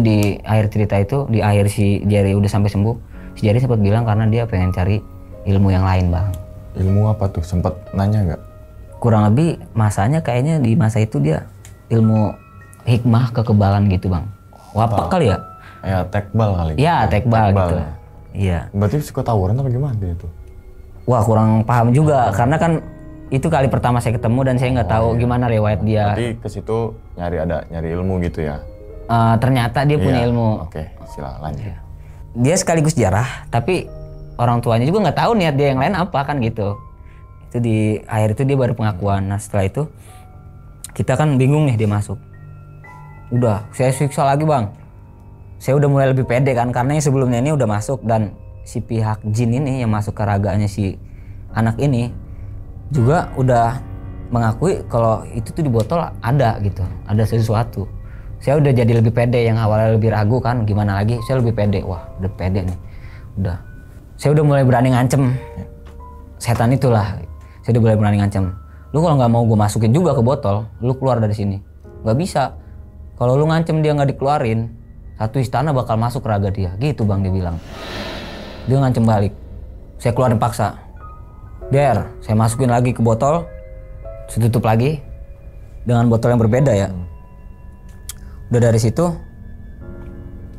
di akhir cerita itu, di akhir si Jerry udah sampai sembuh, si Jerry sempat bilang karena dia pengen cari ilmu yang lain Bang. Ilmu apa tuh? Sempat nanya nggak? Kurang lebih masanya kayaknya di masa itu dia ilmu hikmah kekebalan gitu Bang. Wapak kali ya? Ya tekbal kali. Ya tekbal gitu. Iya. Berarti suka tawuran apa gimana itu? Wah kurang paham juga karena kan itu kali pertama saya ketemu dan saya nggak tahu gimana riwayat dia. Berarti ke situ nyari ilmu gitu ya? Ternyata dia punya ilmu. Oke, silakan lanjut. Dia sekaligus jarah, tapi orang tuanya juga nggak tahu niat dia yang lain apa kan gitu. Itu di akhir itu dia baru pengakuan. Nah setelah itu kita kan bingung nih dia masuk. Udah, saya siksa lagi Bang. Saya udah mulai lebih pede kan karena yang sebelumnya ini udah masuk dan si pihak jin ini yang masuk ke raganya si anak ini juga udah mengakui kalau itu tuh di botol ada gitu, ada sesuatu. Saya udah jadi lebih pede, yang awalnya lebih ragu kan gimana lagi, saya lebih pede. Wah udah pede nih, udah. Saya udah mulai berani ngancem setan itulah. Saya udah mulai berani ngancem. Lu kalau nggak mau gue masukin juga ke botol, lu keluar dari sini. Nggak bisa. Kalau lu ngancem dia nggak dikeluarin, satu istana bakal masuk ke raga dia. Gitu Bang dia bilang. Dia ngancem balik. Saya keluarin paksa. Saya masukin lagi ke botol, saya tutup lagi dengan botol yang berbeda ya. Udah dari situ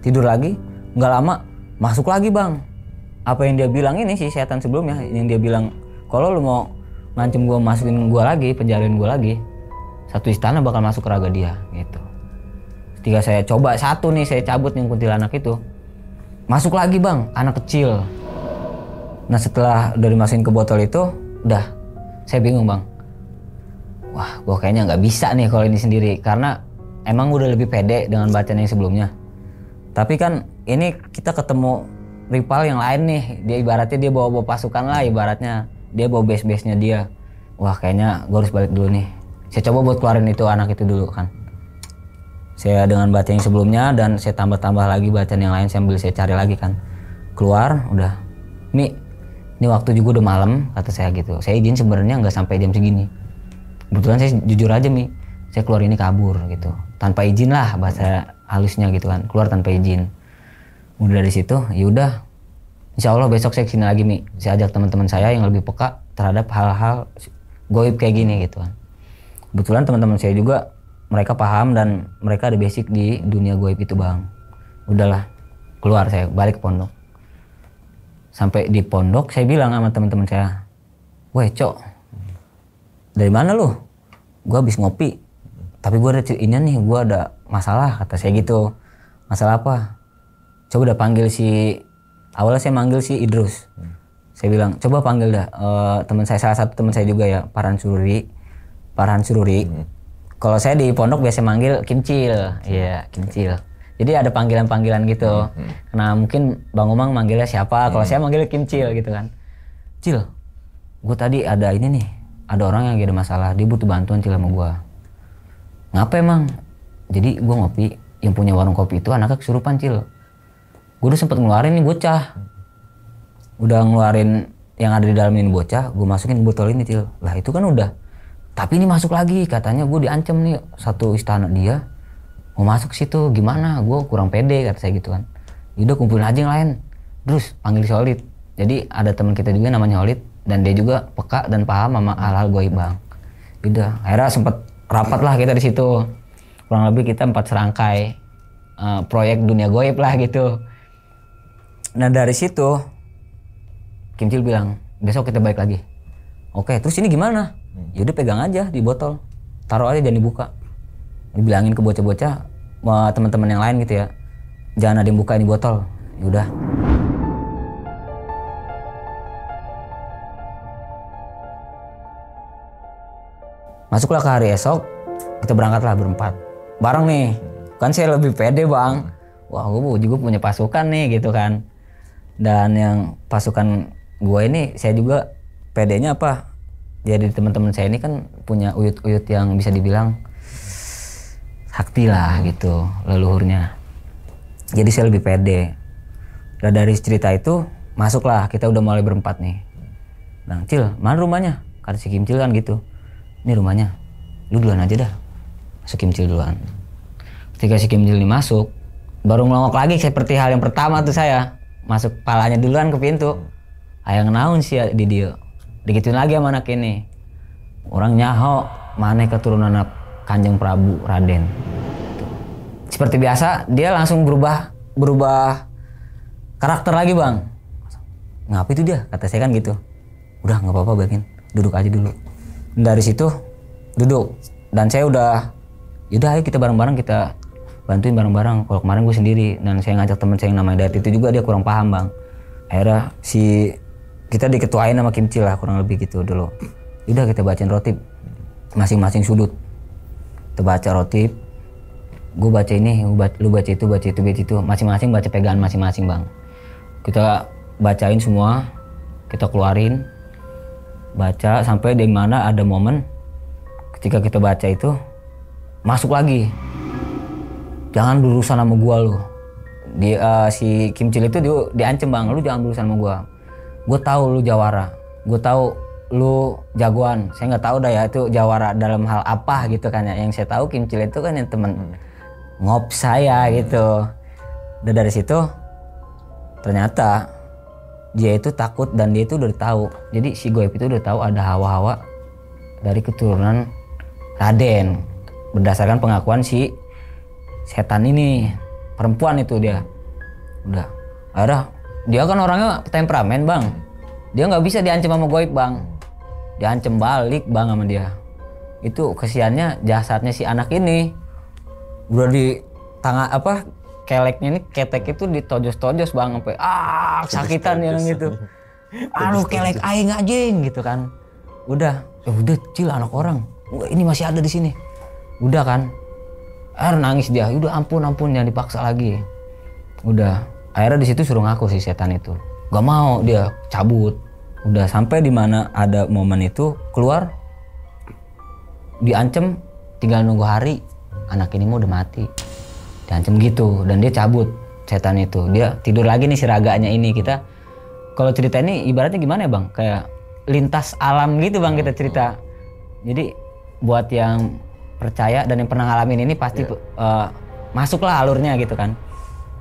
tidur lagi, nggak lama masuk lagi Bang. Apa yang dia bilang ini si setan sebelumnya, yang dia bilang kalau lu mau ngancem gue masukin gue lagi, penjarain gue lagi, satu istana bakal masuk ke raga dia gitu. Ketika saya coba satu nih, saya cabut yang kuntilanak itu, masuk lagi Bang, anak kecil. Nah setelah udah dimasukin ke botol itu, udah saya bingung Bang. Wah gue kayaknya nggak bisa nih kalau ini sendiri, karena emang udah lebih pede dengan bacaan yang sebelumnya. Tapi kan ini kita ketemu rival yang lain nih, dia ibaratnya dia bawa pasukan lah, ibaratnya dia bawa base-base-nya dia. Wah kayaknya gue harus balik dulu nih. Saya coba buat keluarin itu anak itu dulu kan. Saya dengan bacaan yang sebelumnya dan saya tambah-tambah lagi bacaan yang lain sambil saya cari lagi kan. Keluar udah. Ini waktu juga udah malam kata saya gitu. Saya izin sebenarnya nggak sampai jam segini. Kebetulan saya jujur aja saya keluar ini kabur gitu, tanpa izin lah bahasa halusnya gitu kan, keluar tanpa izin. Udah dari situ, yaudah, insya Allah besok saya kesini lagi saya ajak teman-teman saya yang lebih peka terhadap hal-hal goib kayak gini gitu kan. Kebetulan teman-teman saya juga mereka paham dan mereka ada basic di dunia goib itu bang. Udahlah, keluar saya balik ke pondok. Sampai di pondok saya bilang sama teman-teman saya, "Weh Cok, dari mana lu?" "Gua habis ngopi. Tapi gua ada ini nih, gua ada masalah," kata saya gitu. "Masalah apa?" "Coba udah panggil awalnya saya manggil si Idrus. Saya bilang, "Coba panggil dah teman saya, salah satu teman saya juga ya, Farhan Sururi. Kalau saya di pondok biasa manggil Kimcil." Iya, Kimcil. Jadi ada panggilan-panggilan gitu. Nah mungkin Bang Umang manggilnya siapa, kalau saya manggil Kimcil gitu kan. "Cil, gue tadi ada ini nih, ada orang yang lagi ada masalah, dia butuh bantuan Cil sama gue." "Ngapa emang?" "Jadi gue ngopi, yang punya warung kopi itu anaknya kesurupan Cil. Gue udah sempet ngeluarin nih bocah. Udah ngeluarin yang ada di dalam ini bocah, gue masukin botol ini Cil. Lah itu kan udah. Tapi ini masuk lagi, katanya gue diancam nih satu istana dia. Mau masuk situ gimana? Gue kurang pede," kata saya gitu kan. "Udah kumpulin aja yang lain. Terus panggil si Holid." Jadi ada teman kita juga namanya Holid dan dia juga peka dan paham sama hal-hal goib bang. Udah, akhirnya sempet rapat lah kita di situ. Kurang lebih kita 4 serangkai proyek dunia goib lah gitu. Nah dari situ Kimcil bilang, "Besok kita balik lagi." "Oke, terus ini gimana?" "Yaudah pegang aja di botol, taruh aja jangan dibuka." Dibilangin ke bocah-bocah, teman-teman yang lain gitu ya, "Jangan ada yang buka ini botol." Yaudah. Masuklah ke hari esok, kita berangkatlah berempat. Bareng nih, kan saya lebih pede bang. Wah gue juga punya pasukan nih gitu kan. Dan yang pasukan gue ini saya juga pedenya apa? Jadi teman-teman saya ini kan punya uyut-uyut yang bisa dibilang sakti lah gitu leluhurnya. Jadi saya lebih pede. Dan dari cerita itu masuklah, kita udah mulai berempat nih. "Bang Cil, mana rumahnya?" Kata si Kimcil kan gitu. "Ini rumahnya, lu duluan aja dah." Masuk Kimcil duluan. Ketika si Kimcil ini masuk, baru ngelongok lagi seperti hal yang pertama tuh saya. Masuk palanya duluan ke pintu. "Hayang naon sih di dia?" Digituin lagi sama anak ini. "Orang nyaho, maneh keturunan Kanjeng Prabu Raden." Seperti biasa dia langsung berubah karakter lagi bang. "Ngapa itu dia?" kata saya kan gitu. "Udah nggak apa-apa Bakin, duduk aja dulu." Dari situ duduk dan saya udah, yaudah ayo kita bareng-bareng kita bantuin bareng-bareng. Kalau kemarin gue sendiri dan saya ngajak teman saya yang namanya Dayat itu juga dia kurang paham bang. Akhirnya kita diketuain sama Kimcil lah kurang lebih gitu dulu. Udah kita bacain rotib masing-masing sudut. Kita baca rotib, gue baca ini, lu baca itu, masing-masing baca pegangan masing-masing bang. Kita bacain semua, kita keluarin, baca sampai di mana ada momen ketika kita baca itu masuk lagi. "Jangan berurusan sama gua lu." Si Kimcil itu diancem bang, "Lu jangan berurusan sama gua. Gue tahu lu jawara, gue tahu lu jagoan." Saya nggak tahu dah ya itu jawara dalam hal apa gitu kan ya. Yang saya tahu Kimcil itu kan yang temen ngop saya gitu. Dan dari situ ternyata dia itu takut dan dia itu udah tahu. Jadi si goib itu udah tahu ada hawa-hawa dari keturunan Raden berdasarkan pengakuan si setan ini, perempuan itu dia. Udah, akhirnya dia kan orangnya temperamen bang. Dia nggak bisa diancam sama goib bang. Diancam balik bang sama dia. Itu kesiannya jasadnya si anak ini udah di tangan keleknya ini, ketek itu ditojos-tojos bang sampai sakitan yang gitu. "Aduh kelek aing anjing," gitu kan. Udah Cil anak orang. "Enggak, ini masih ada di sini." Udah kan. Akhirnya nangis dia. "Udah ampun jangan dipaksa lagi." Udah. Akhirnya di situ suruh ngaku si setan itu. Gak mau, dia cabut. Udah sampai di mana ada momen itu keluar, diancem, tinggal nunggu hari. Anak ini mau udah mati. Diancem gitu dan dia cabut setan itu. Dia tidur lagi nih si raganya ini. Kita kalau cerita ini ibaratnya gimana ya bang? Kayak lintas alam gitu bang kita cerita. Jadi buat yang percaya dan yang pernah ngalamin ini pasti masuklah alurnya gitu kan.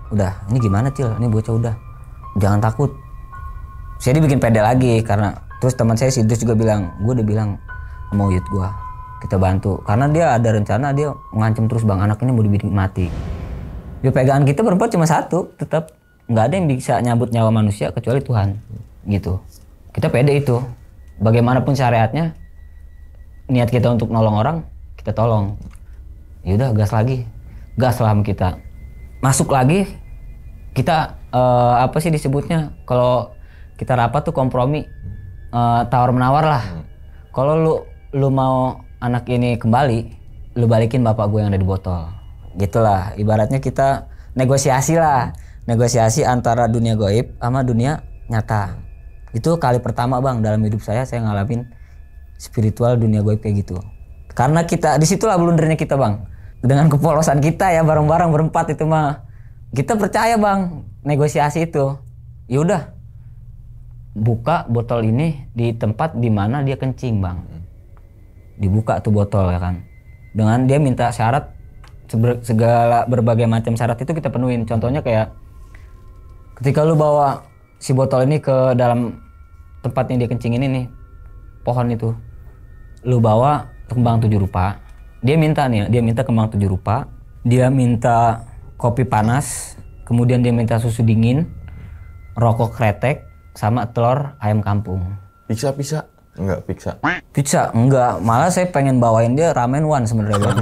Udah, ini gimana Cil? Ini bocah udah. Jangan takut. Saya dibikin pede lagi karena terus teman saya si Idris juga bilang, gue udah bilang sama Uyut gue, kita bantu. Karena dia ada rencana dia ngancem terus bang, anak ini mau dibikin mati. Dia pegangan kita berempat cuma satu, tetap nggak ada yang bisa nyabut nyawa manusia kecuali Tuhan. Gitu. Kita pede itu. Bagaimanapun syariatnya, niat kita untuk nolong orang, kita tolong. Yaudah gas lagi, gas lah sama kita. Masuk lagi, kita apa sih disebutnya? Kalau kita rapat tuh kompromi, tawar menawar lah. Kalau lu mau anak ini kembali, lu balikin bapak gue yang ada di botol. Gitulah, ibaratnya kita negosiasi lah, negosiasi antara dunia gaib sama dunia nyata. Itu kali pertama bang dalam hidup saya ngalamin spiritual dunia gaib kayak gitu. Karena kita disitulah blundernya kita bang, dengan kepolosan kita ya bareng-bareng berempat itu mah kita percaya bang negosiasi itu. Yaudah buka botol ini di tempat dimana dia kencing bang, dibuka tuh botol ya kan, dengan dia minta syarat segala berbagai macam syarat itu kita penuhin. Contohnya kayak ketika lu bawa si botol ini ke dalam tempatnya dia kencing ini nih, pohon itu lu bawa kembang 7 rupa. Dia minta kembang 7 rupa, dia minta kopi panas, kemudian dia minta susu dingin, rokok kretek, sama telur ayam kampung. Pizza? Enggak, Pizza enggak, malah saya pengen bawain dia ramen one sebenarnya bang.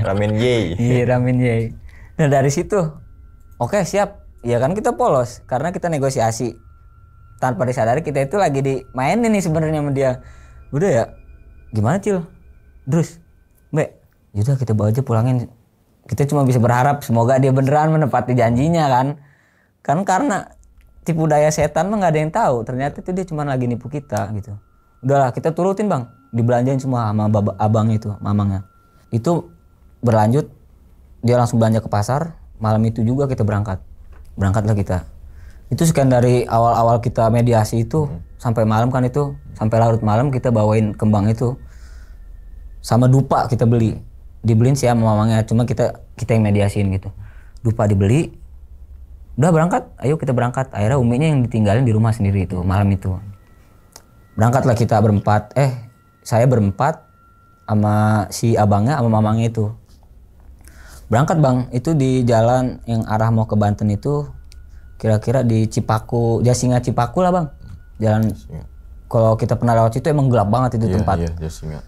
Ramen yay. Iya ramen yay. Nah dari situ, oke siap. Ya kan kita polos, karena kita negosiasi. Tanpa disadari kita itu lagi dimainin nih sebenarnya sama dia. Udah ya, gimana Cil? Terus, Mbak, yaudah kita bawa aja pulangin. Kita cuma bisa berharap semoga dia beneran menepati janjinya kan. Kan karena tipu daya setan mah nggak ada yang tahu. Ternyata itu dia cuma lagi nipu kita gitu. Udahlah kita turutin bang, dibelanjain semua sama abang itu, mamangnya. Itu berlanjut, dia langsung belanja ke pasar. Malam itu juga kita berangkatlah kita. Itu sekian dari awal-awal kita mediasi itu sampai malam kan itu, sampai larut malam kita bawain kembang itu. Sama dupa kita dibeliin sih sama mamangnya, cuma kita yang mediasiin gitu. Dupa dibeli, udah berangkat, ayo kita berangkat. Akhirnya uminya yang ditinggalin di rumah sendiri itu malam itu. Berangkatlah kita berempat, saya berempat sama si abangnya sama mamangnya itu. Berangkat bang, itu di jalan yang arah mau ke Banten itu, kira-kira di Cipaku, Jasinga Cipaku lah bang. Jalan, kalau kita pernah lewat situ emang gelap banget itu tempat. Iya, Jasinga.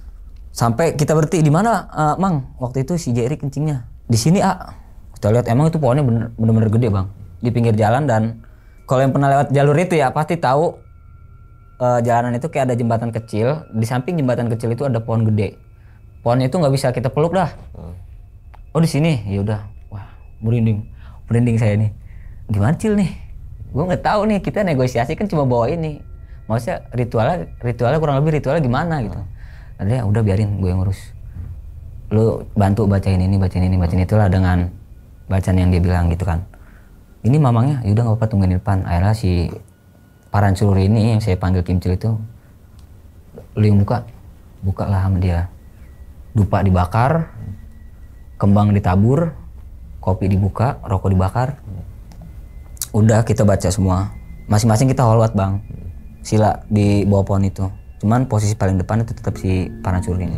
Sampai kita berhenti di mana, Mang? Waktu itu si Jerry kencingnya di sini, Kita lihat emang itu pohonnya bener-bener gede bang, di pinggir jalan. Dan kalau yang pernah lewat jalur itu ya pasti tahu jalanan itu kayak ada jembatan kecil. Di samping jembatan kecil itu ada pohon gede. Pohonnya itu nggak bisa kita peluk dah. Oh di sini, ya udah. Wah, merinding saya nih. Gimana Cil nih? Gue nggak tahu nih. Kita negosiasi kan cuma bawa ini. Maksudnya ritualnya kurang lebih ritualnya gimana gitu. Ada udah biarin gue yang ngurus. Lu bantu bacain ini, itulah dengan bacaan yang dia bilang gitu kan. Ini mamangnya, yaudah nggak apa-apa tungguin di depan. Akhirnya si Parancur ini yang saya panggil Kimcil itu, lu yang buka lah sama dia. Dupa dibakar, kembang ditabur, kopi dibuka, rokok dibakar. Udah kita baca semua. Masing-masing kita holwat bang. Sila di bawah pohon itu. Cuman posisi paling depan itu tetap si Parancur ini.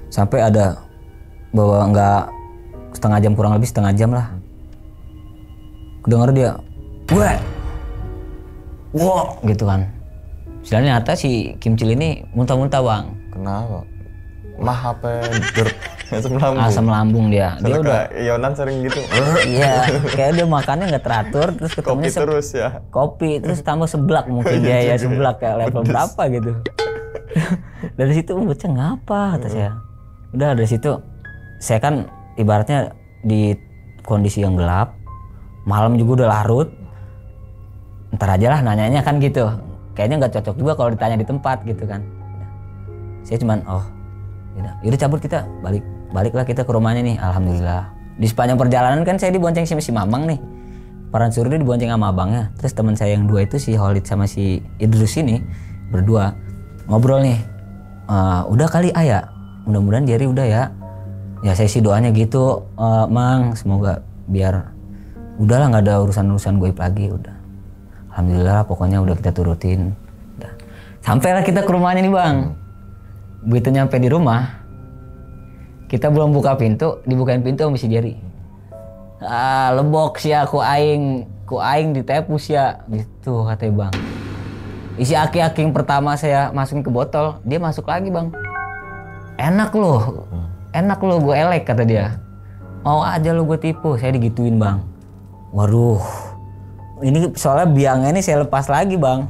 Sampai ada bahwa nggak kurang lebih setengah jam lah. Kedengar dia, wow gitu kan. Sebenarnya nyata si Kimcil ini muntah-muntah bang. Kenapa? Mah apa asam lambung dia. Dia udah Yonan sering gitu. Iya, kayak dia makannya nggak teratur, terus ketemunya kopi terus ya. Kopi terus tambah seblak mungkin dia ya seblak kayak level berapa gitu. Dari situ bocah ngapa kata saya. Udah dari situ saya kan ibaratnya di kondisi yang gelap, malam juga udah larut. Ntar aja lah nanyanya kan gitu. Kayaknya nggak cocok juga kalau ditanya di tempat gitu kan. Saya cuman yaudah cabut kita baliklah kita ke rumahnya nih. Alhamdulillah di sepanjang perjalanan kan saya dibonceng sama si Mamang nih. Parancur ini dibonceng sama abangnya. Terus teman saya yang dua itu si Holid sama si Idrus ini berdua ngobrol nih. Udah kali ayah mudah-mudahan Jerry udah ya saya sih doanya gitu, Mang, semoga biar udahlah nggak ada urusan goib lagi. Udah alhamdulillah pokoknya udah kita turutin. Udah. Sampailah kita ke rumahnya nih Bang. Begitu nyampe di rumah, kita belum buka pintu, dibukain pintu sama si Jerry. Lebok sih ku aing ditepus ya gitu katanya Bang. Isi aki-aki yang pertama saya masukin ke botol, dia masuk lagi Bang. Enak lo gue elek kata dia. Mau aja lo gue tipu, saya digituin Bang. Waduh, ini soalnya biangnya ini saya lepas lagi Bang.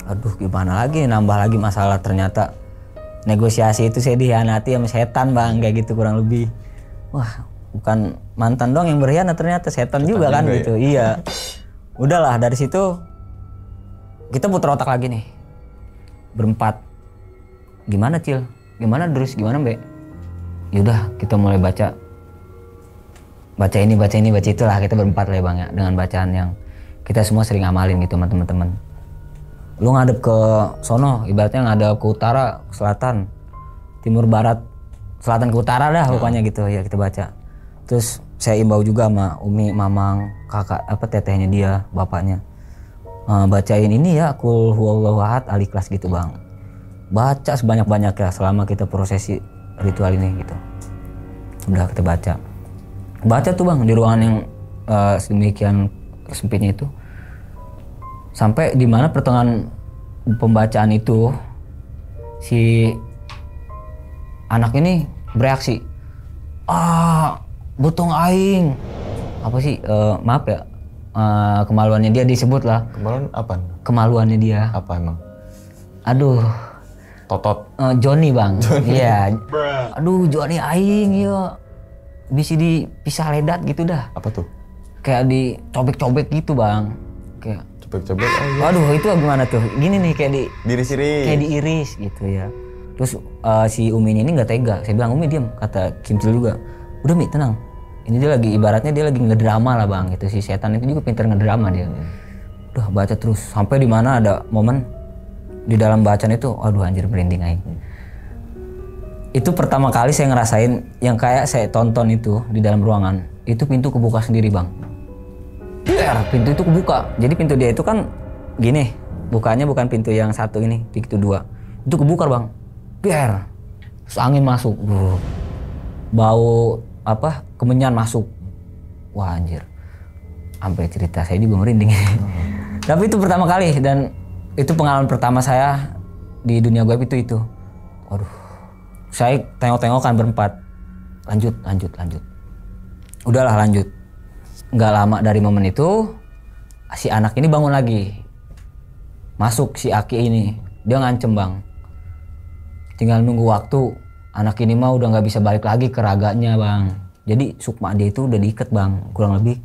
Aduh gimana lagi, nambah lagi masalah. Ternyata negosiasi itu saya dihianati sama setan Bang, kayak gitu kurang lebih. Wah bukan mantan doang yang berkhianat, ternyata setan juga kan gitu. Iya. Udahlah dari situ kita putar otak lagi nih. Berempat. Gimana Cil? Gimana Drus? Gimana Mbak? Yaudah kita mulai baca ini itulah, kita berempat lah ya Bang ya, dengan bacaan yang kita semua sering amalin gitu sama teman-teman. Lu ngadep ke sono, ibaratnya ngadep ke utara, ke selatan, timur barat, selatan ke utara dah pokoknya gitu ya kita baca. Terus saya imbau juga sama Umi, Mamang, kakak tetehnya dia, bapaknya. Bacain ini ya Qul huwallahu ahad al-ikhlas gitu Bang. Baca sebanyak-banyak ya selama kita prosesi ritual ini gitu. Udah kita baca tuh Bang di ruangan yang sedemikian sempitnya itu. Sampai di mana pertengahan pembacaan itu si anak ini bereaksi. Butong aing. Apa sih? Maaf ya. Kemaluannya dia disebut lah. Kemaluan apa? Kemaluannya dia. Apa emang? Aduh. Totot. Johnny Bang. Iya. Aduh Johnny aing ya. Bisa dipisah ledat gitu dah. Apa tuh? Kayak dicobek-cobek gitu Bang. Kayak cobek-cobek. Aduh itu gimana tuh? Gini nih kayak diiris-iris. Kayak diiris gitu ya. Terus si Uminya ini nggak tega. Saya bilang Umi diam. Kata Kimcil juga. Udah Mi tenang. Ini dia lagi ibaratnya dia lagi ngedrama lah Bang. Itu si setan itu juga pintar ngedrama dia. Udah baca terus sampai di mana ada momen di dalam bacaan itu, aduh anjir merinding aing. Itu pertama kali saya ngerasain yang kayak saya tonton itu di dalam ruangan. Itu pintu kebuka sendiri Bang. Pintu itu kebuka. Jadi pintu dia itu kan gini, bukanya bukan pintu yang satu ini, pintu dua. Itu kebuka Bang. Biar terus angin masuk. Bau kemenyan masuk. Wah anjir. Sampai cerita saya juga merinding. Tapi itu pertama kali dan itu pengalaman pertama saya di dunia gaib itu. Waduh. Saya tengok-tengokan berempat. Lanjut. Udahlah lanjut. Nggak lama dari momen itu si anak ini bangun lagi. Masuk si Aki ini. Dia ngancem Bang. Tinggal nunggu waktu. Anak ini mah udah nggak bisa balik lagi ke raganya Bang. Jadi sukma dia itu udah diikat Bang. Kurang lebih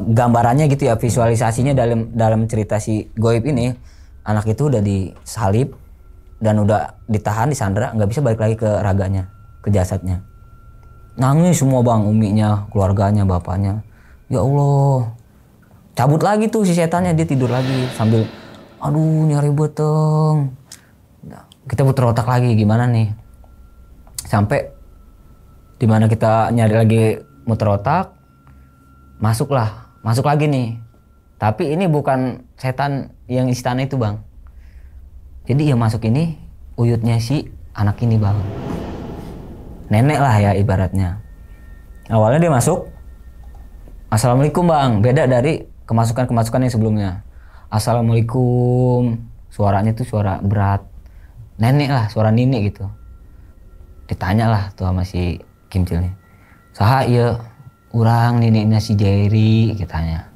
gambarannya gitu ya, visualisasinya dalam cerita si goib ini, anak itu udah disalib dan udah ditahan, disandra, nggak bisa balik lagi ke raganya, ke jasadnya. Nangis semua Bang, uminya, keluarganya, bapaknya. Ya Allah. Cabut lagi tuh si setannya, dia tidur lagi sambil aduh nyari beteng. Kita putar otak lagi gimana nih. Sampai dimana kita nyari lagi muter otak, masuk lagi nih. Tapi ini bukan setan yang istana itu Bang. Jadi yang masuk ini uyutnya si anak ini Bang. Nenek lah ya ibaratnya. Awalnya dia masuk, Assalamualaikum Bang. Beda dari kemasukan yang sebelumnya. Assalamualaikum. Suaranya tuh suara berat. Nenek lah, suara nenek gitu. Ditanya lah tuh sama si Kimcil nih. Saha iya urang neneknya si Jerry katanya.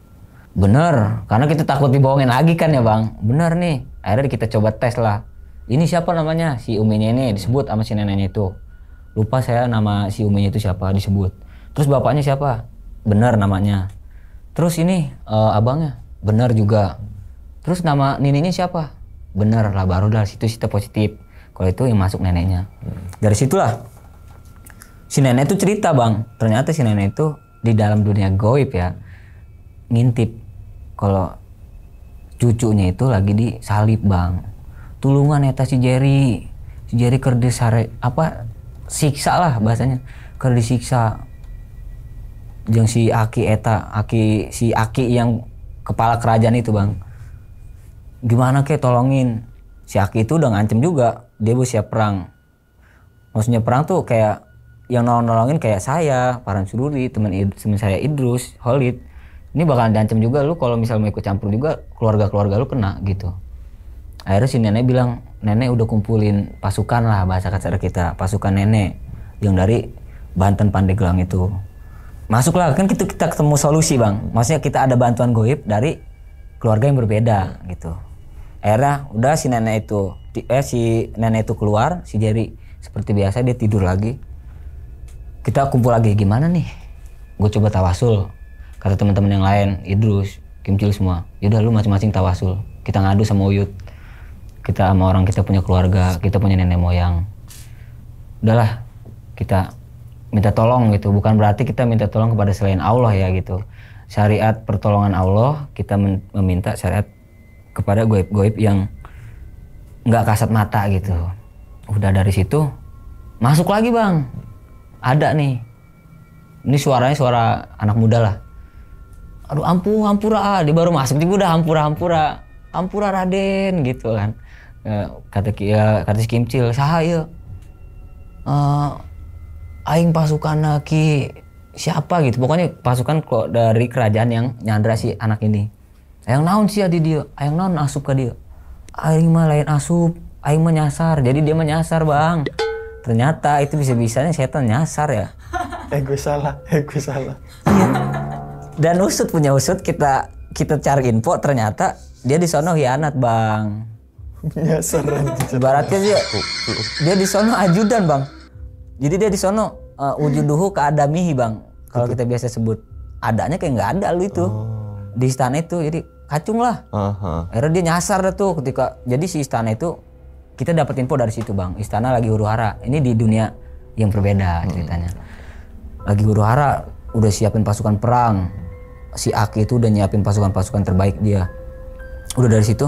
Bener, karena kita takut dibohongin lagi kan ya Bang. Bener nih, akhirnya kita coba tes lah. Ini siapa namanya? Si uminya ini disebut sama si neneknya itu. Lupa saya nama si uminya itu siapa disebut. Terus bapaknya siapa? Bener namanya. Terus ini abangnya? Bener juga. Terus nama neneknya siapa? Bener lah, baru dari situ kita positif. Kalau itu yang masuk neneknya. Dari situlah si nenek itu cerita Bang. Ternyata si nenek itu di dalam dunia gaib ya ngintip kalau cucunya itu lagi disalib Bang. Tulungan eta si Jerry. Si Jerry keur disare apa siksa lah bahasanya. Keur disiksa. Jeung si Aki eta, si Aki yang kepala kerajaan itu, Bang. Gimana kek tolongin. Si Aki itu udah ngancem juga, dia siap perang. Maksudnya perang tuh kayak yang nolongin kayak saya, Farhan Suduri, teman saya Idrus, Holid. Ini bakalan diancam juga lu kalau misal mau ikut campur juga keluarga lu kena gitu. Akhirnya si nenek bilang, nenek udah kumpulin pasukan lah bahasa kasar kita, pasukan nenek yang dari Banten Pandeglang itu. Masuklah kan kita ketemu solusi, Bang. Maksudnya kita ada bantuan goib dari keluarga yang berbeda gitu. Akhirnya udah si nenek itu keluar, si Jerry seperti biasa dia tidur lagi. Kita kumpul lagi, gimana nih? Gue coba tawasul. Kata teman-teman yang lain, Idrus, Kimcil semua. Yaudah lu masing-masing tawasul. Kita ngadu sama Uyut. Kita sama orang kita punya keluarga, kita punya nenek moyang. Udahlah, kita minta tolong gitu. Bukan berarti kita minta tolong kepada selain Allah ya gitu. Syariat pertolongan Allah, kita meminta syariat kepada goib-goib yang nggak kasat mata gitu. Udah dari situ masuk lagi, Bang. Ada nih. Ini suaranya suara anak muda lah. Aduh ampura, dia baru masuk juga udah ampura Raden gitu kan. Kata si Kimcil, saha ieu? Aing pasukan ki siapa gitu. Pokoknya pasukan kok dari kerajaan yang nyandra si anak ini. Aing naon sih di dia? Aing naon asup ke dia? Aing mah lain asup, aing mah nyasar. Jadi dia mah nyasar, Bang. Ternyata itu bisa-bisanya setan nyasar ya. Gue salah. Iya. Dan usut punya usut kita cari info ternyata dia di sono hianat, Bang. Nyasar. Ibaratnya dia di sono ajudan, Bang. Jadi dia di sono wujuduhu keadamihi, Bang. Kalau kita biasa sebut. Adanya kayak nggak ada lu itu. Di istana itu jadi kacung lah. Akhirnya dia nyasar dah tuh ketika jadi si istana itu kita dapat info dari situ, Bang. Istana lagi huru-hara. Ini di dunia yang berbeda ceritanya. Lagi huru-hara, udah siapin pasukan perang. Si Aki itu udah nyiapin pasukan-pasukan terbaik dia. Udah dari situ,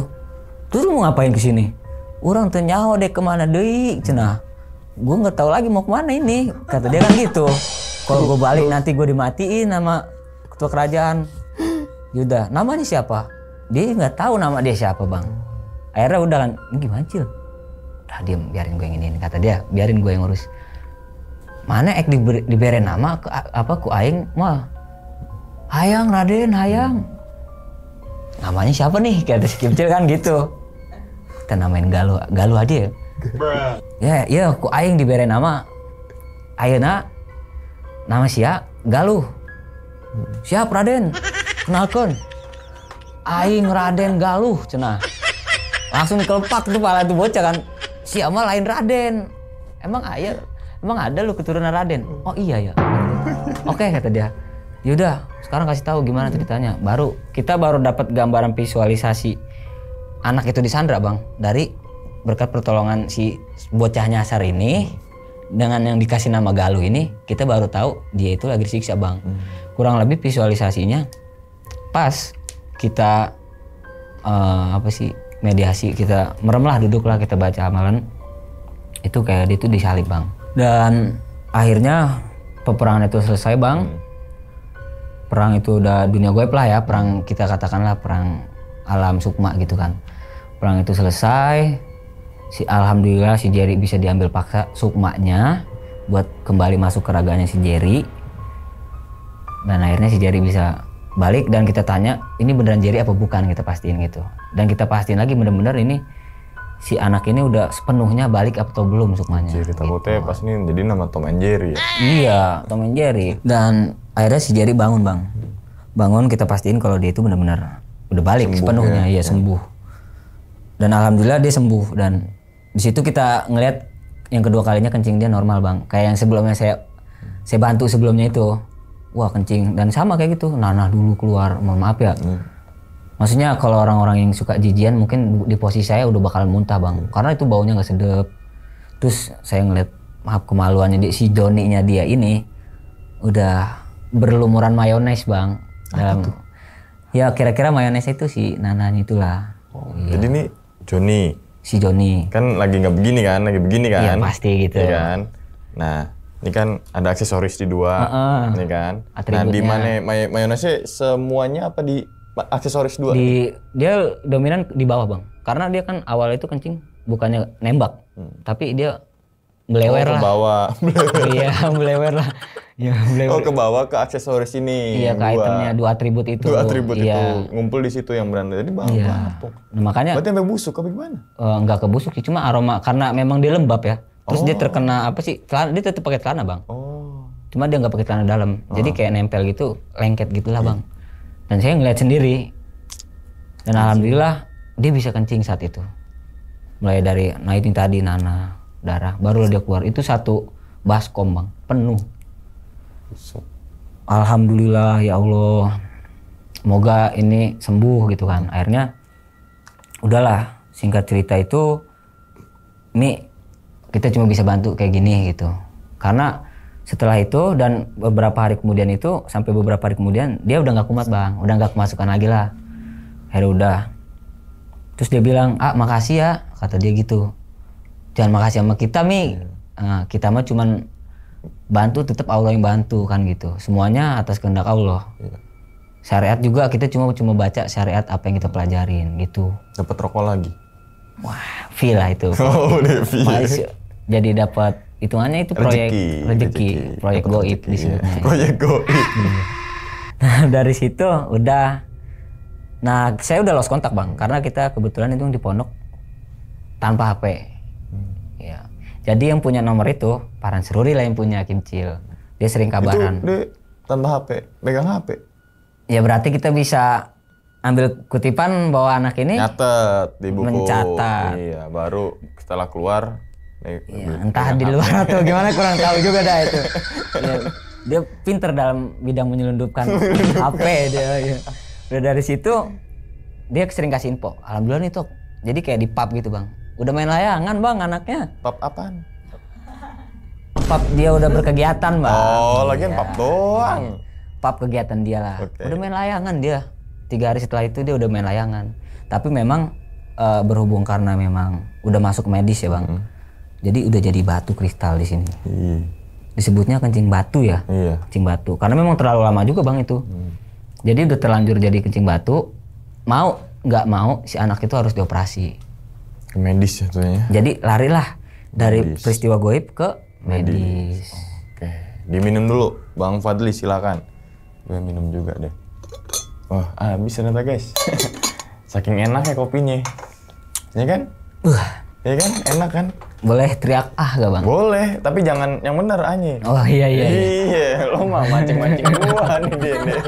terus lu mau ngapain ke sini? Orang teu nyaho deh kemana deui cenah. Gue nggak tahu lagi mau kemana ini. Kata dia kan gitu. Kalau gue balik nanti gue dimatiin sama ketua kerajaan. Yaudah, namanya siapa? Dia nggak tahu nama dia siapa, Bang. Akhirnya udah kan, ini gimana Cil? Udah diem, biarin gue yang ini. Kata dia, biarin gue yang ngurus. Mana ek diberi nama ke ku aing mah. Hayang Raden, hayang. Namanya siapa nih? Kata si Kimcil kan gitu. Kita namain Galuh aja ya. Ya, ku aing diberi nama. Ayeuna nama sia Galuh. Siap Raden. Kenalkan. Aing Raden Galuh cenah. Langsung dikelepak tuh pala tuh bocah kan. Si amal lain Raden. Emang ada lu keturunan Raden? Oh iya ya. Oke kata dia. Yaudah, sekarang kasih tahu gimana ceritanya. Kita baru dapat gambaran visualisasi anak itu disandra, Bang. Dari berkat pertolongan si bocah nyasar ini dengan yang dikasih nama Galuh ini, kita baru tahu dia itu lagi disiksa, Bang. Kurang lebih visualisasinya pas kita mediasi, kita meremlah, duduklah, kita baca amalan itu kayak dia itu disalib, Bang. Dan akhirnya peperangan itu selesai, Bang. Perang itu udah dunia goib lah ya, perang kita katakanlah perang alam sukma gitu kan. Perang itu selesai, alhamdulillah si Jerry bisa diambil paksa sukmanya buat kembali masuk ke raganya si Jerry. Dan akhirnya si Jerry bisa balik dan kita tanya, ini beneran Jerry apa bukan, kita pastiin gitu. Dan kita pastiin lagi bener-bener ini si anak ini udah sepenuhnya balik atau belum sukmanya. Jadi takutnya pas ini jadi nama Tom and Jerry ya? Iya, Tom and Jerry. Dan akhirnya si Jerry bangun, Bang. Bangun, kita pastiin kalau dia itu benar-benar udah balik sembuh sepenuhnya, ya sembuh. Dan alhamdulillah dia sembuh. Dan di situ kita ngelihat yang kedua kalinya kencing dia normal, Bang. Kayak yang sebelumnya saya bantu sebelumnya itu. Wah, kencing dan sama kayak gitu. Nanah dulu keluar, mohon maaf ya. Maksudnya kalau orang-orang yang suka jijian mungkin di posisi saya udah bakal muntah, Bang. Karena itu baunya nggak sedap. Terus saya ngeliat, maaf kemaluannya si Joninya dia ini udah berlumuran mayones, Bang. Ya kira-kira mayones itu si nananya itulah. Oh, iya. Jadi nih Joni si Joni. Kan lagi begini kan. Iya pasti gitu. Iya kan. Nah, ini kan ada aksesoris di dua, ini kan. Atributnya. Nah, di mana mayonesnya semuanya apa di aksesoris dua? Dia dominan di bawah bang, karena dia kan awalnya itu kencing bukannya nembak, tapi dia melewer ke lah. bawah. Iya melewer lah. Ya, melewer. Ke bawah ke aksesoris ini. Iya, ke itemnya dua atribut itu. Dua atribut iya. itu ngumpul di situ yang beranda. Jadi bang. Iya. Nah, makanya. Berarti sampai busuk apa gimana? Enggak kebusuk sih, cuma aroma karena memang dia lembab ya. Terus dia terkena apa sih? Celana, dia tetap pakai celana bang. Cuma dia nggak pakai celana dalam. Jadi kayak nempel gitu, lengket gitulah bang. Dan saya ngeliat sendiri. Dan alhamdulillah dia bisa kencing saat itu. Mulai dari itu tadi nanah, darah, baru dia keluar. Itu satu baskom bang, penuh. Alhamdulillah ya Allah. Semoga ini sembuh gitu kan. Akhirnya udahlah, singkat cerita itu ini kita cuma bisa bantu kayak gini gitu. Karena setelah itu dan beberapa hari kemudian itu, sampai beberapa hari kemudian dia udah nggak kumat bang, udah nggak kemasukan lagi lah. Akhirnya udah. Terus dia bilang, makasih ya, kata dia gitu. Jangan makasih sama kita Mi, kita mah cuman bantu, tetap Allah yang bantu kan gitu. Semuanya atas kehendak Allah. Syariat juga kita cuma baca syariat apa yang kita pelajarin gitu. Dapat rokok lagi. Wah, fee lah itu. Udah fee. Jadi dapat hitungannya itu proyek rezeki, proyek goib disebutnya. Proyek goib. Nah, dari situ udah. Nah, saya udah lost kontak bang, karena kita kebetulan itu di pondok tanpa HP. Ya. Jadi yang punya nomor itu Paran Seruri lah yang punya Kimcil. Dia sering kabaran. Itu dia tanpa HP, megang HP. Ya berarti kita bisa ambil kutipan bahwa anak ini nyatet di buku. Mencatat. Iya, baru setelah keluar. Iya, entah di luar atau gimana kurang tahu juga dah itu. Ya, dia pinter dalam bidang menyelundupkan HP dia. Ya. Udah dari situ dia sering kasih info. Alhamdulillah nih Tok. Jadi kayak di pub gitu bang. Udah main layangan bang anaknya. Pub apaan? Pub dia udah berkegiatan bang. Oh, lagian pub doang. Pub kegiatan dia lah. Okay. Udah main layangan dia. 3 hari setelah itu dia udah main layangan. Tapi memang berhubung karena memang udah masuk medis ya bang. Jadi udah jadi batu kristal di sini. Disebutnya kencing batu ya. Kencing batu. Karena memang terlalu lama juga bang itu. Jadi udah terlanjur jadi kencing batu. Mau nggak mau si anak itu harus dioperasi. Ke medis ya tuhnya. Jadi larilah dari peristiwa goib ke medis. Oke, diminum dulu, Bang Fadli silakan. Gue minum juga deh. Wah, habis ternyata guys. Saking enaknya kopinya, ya kan? Ya kan, enak kan? Boleh teriak gak bang? Boleh, tapi jangan yang bener Anye. Oh iya. Iya, lo mah mancing-mancing gua nih dia nih.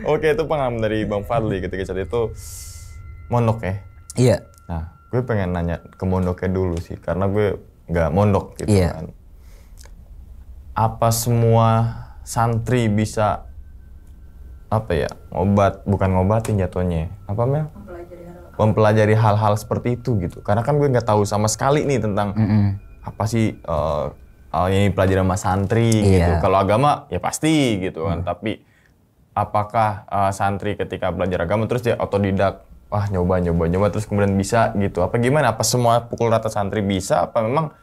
Oke, itu pengalaman dari Bang Fadli ketika saat itu mondok ya? Iya. Nah, gue pengen nanya ke mondoknya dulu sih, karena gue nggak mondok gitu kan. Apa semua santri bisa bukan ngobatin jatuhnya, apa Mel? Mempelajari hal-hal seperti itu gitu. Karena kan gue nggak tahu sama sekali nih tentang apa sih yang dipelajari sama santri gitu. Kalau agama ya pasti gitu kan. Tapi apakah santri ketika belajar agama terus dia otodidak, nyoba terus kemudian bisa gitu? Apa gimana? Apa semua pukul rata santri bisa? Apa memang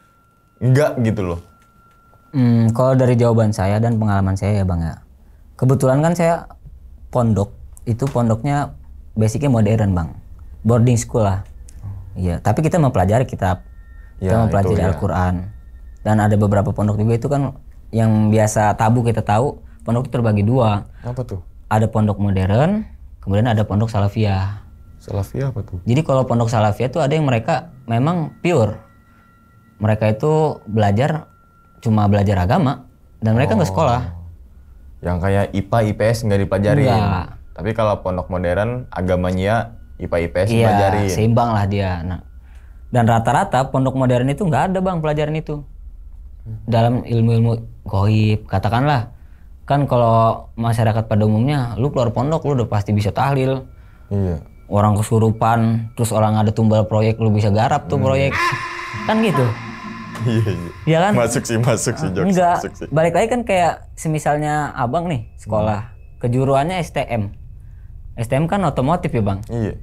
enggak gitu loh? Kalau dari jawaban saya dan pengalaman saya ya bang ya. Kebetulan kan saya pondoknya basicnya modern bang. Boarding school lah. Iya, tapi kita mempelajari kitab. Kita mempelajari Al-Quran. Dan ada beberapa pondok juga itu kan yang biasa tabu kita tahu, pondok itu terbagi 2. Apa tuh? Ada pondok modern, kemudian ada pondok salafiyah. Salafiyah apa tuh? Jadi kalau pondok salafiyah itu ada yang mereka memang pure. Mereka itu cuma belajar agama dan mereka nggak sekolah. Yang kayak IPA, IPS nggak dipelajarin. Enggak. Tapi kalau pondok modern agamanya IPA, IPS dipelajarin. Iya, seimbang lah dia. Nah, dan rata-rata pondok modern itu nggak ada bang pelajaran itu. Dalam ilmu-ilmu goib, katakanlah. Kan kalau masyarakat pada umumnya, lu keluar pondok lu udah pasti bisa tahlil. Iya. Orang kesurupan, terus orang ada tumbal proyek, lu bisa garap tuh proyek. Kan gitu. Iya kan? Masuk sih jokes. Enggak, masuk sih. balik lagi kan kayak semisalnya abang nih sekolah. Kejuruannya STM. STM kan otomotif ya bang? Iya.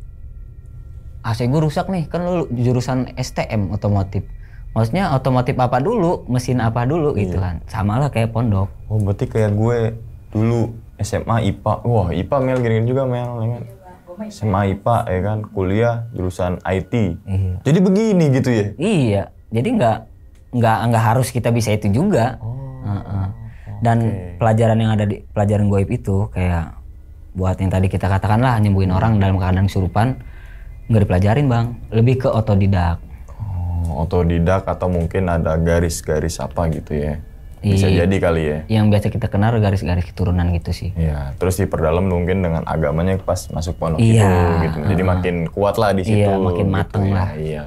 AC gue rusak nih, kan lu jurusan STM otomotif. Maksudnya otomotif apa dulu, mesin apa dulu gitu kan. Sama lah kayak pondok. Oh berarti kayak gue dulu SMA IPA. Wah IPA Mel gini juga Mel. SMA IPA ya kan, kuliah jurusan IT. Iya. Jadi begini gitu ya? Iya, jadi nggak harus kita bisa itu juga. Dan pelajaran yang ada di pelajaran goib itu kayak buat yang tadi kita katakan lah nyembuhin orang dalam keadaan kesurupan, nggak dipelajarin bang, lebih ke otodidak. Oh, otodidak atau mungkin ada garis-garis apa gitu ya? Bisa jadi kali ya. Yang biasa kita kenal garis-garis keturunan gitu sih. Iya, terus diperdalam mungkin dengan agamanya pas masuk pondok Iya, itu gitu. Jadi makin kuat lah di situ. Iya, makin mateng gitu, lah. Iya.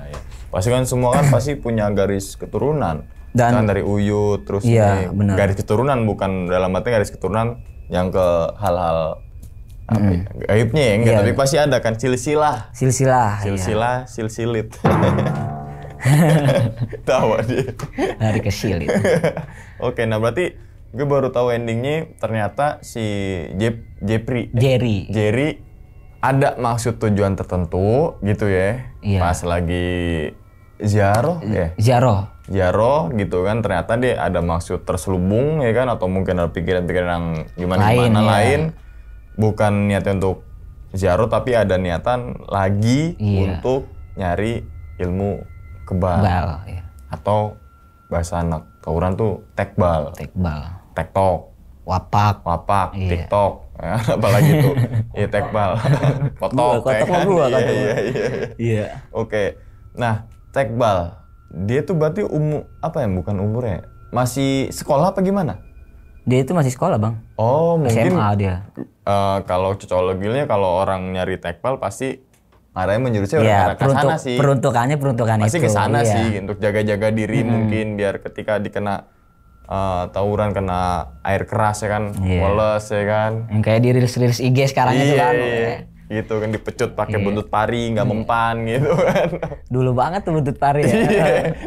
Pasti kan semua kan pasti punya garis keturunan. Dan kan dari uyut terus iya, ini garis keturunan, bukan dalam arti garis keturunan yang ke hal-hal apa ya, gaibnya ya enggak, tapi pasti ada kan silsilah. Silsilah. Silsilit. Tahu dia. Dari kecil itu. Oke, nah berarti gue baru tahu endingnya ternyata si Jerry ada maksud tujuan tertentu gitu ya. Iya. Pas lagi ziarah ya. Ziarah gitu kan, ternyata dia ada maksud terselubung ya kan, atau mungkin ada pikiran-pikiran yang gimana lain. Bukan niatnya untuk ziarah tapi ada niatan lagi untuk nyari ilmu kebal. Ya. Atau bahasa anak tawuran tuh tekbal. Tektok. Wapak. TikTok. Ya, apalagi tuh. Iya tekbal. Kotok. Iya. Oke. Nah, tekbal. Dia tuh berarti apa ya? Bukan umurnya. Masih sekolah apa gimana? Dia itu masih sekolah, Bang. Oh, mungkin SMA dia. Kalau cocokologinya kalau orang nyari tekbal pasti arahnya menjurusnya ke sana sih. Peruntukannya pasti itu. Ke sana sih untuk jaga-jaga diri mungkin biar ketika dikena tawuran, kena air keras ya kan, woles ya kan. Yang kayak di rilis IG sekarang itu kan. Gitu kan dipecut pakai buntut pari, nggak mempan gitu kan. Dulu banget tuh buntut pari ya.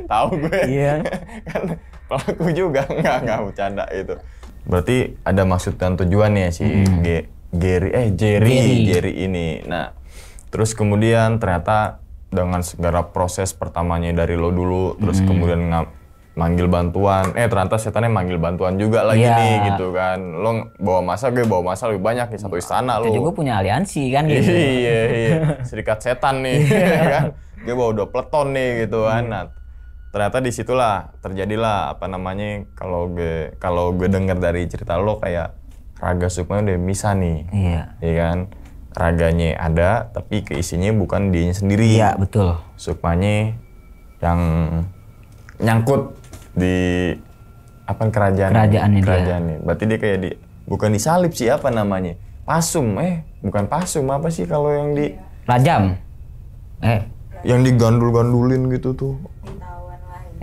Tahu gue. Iya. Kan pelaku juga nggak bercanda itu. Berarti ada maksud dan tujuan ya si Jerry ini. Nah, terus kemudian ternyata dengan segala proses pertamanya dari lo dulu, terus kemudian manggil bantuan. Ternyata setannya manggil bantuan juga lagi nih gitu kan. Lo bawa masa, gue bawa masa lebih banyak nih, satu istana lo. Itu juga punya aliansi kan gitu. Iya. Serikat setan nih kan. Gue bawa 2 peleton nih gitu kan. Nah, ternyata disitulah terjadilah apa namanya, kalau gue denger dari cerita lo kayak raga sukmanya udah misah nih. Iya kan? Raganya ada tapi keisinya bukan dianya sendiri. Iya, betul. Sukmanya yang nyangkut di kerajaan dia. Berarti dia kayak bukan disalib sih, apa namanya? Pasum. Bukan pasum, apa sih kalau yang di rajam. Yang digandul-gandulin gitu tuh.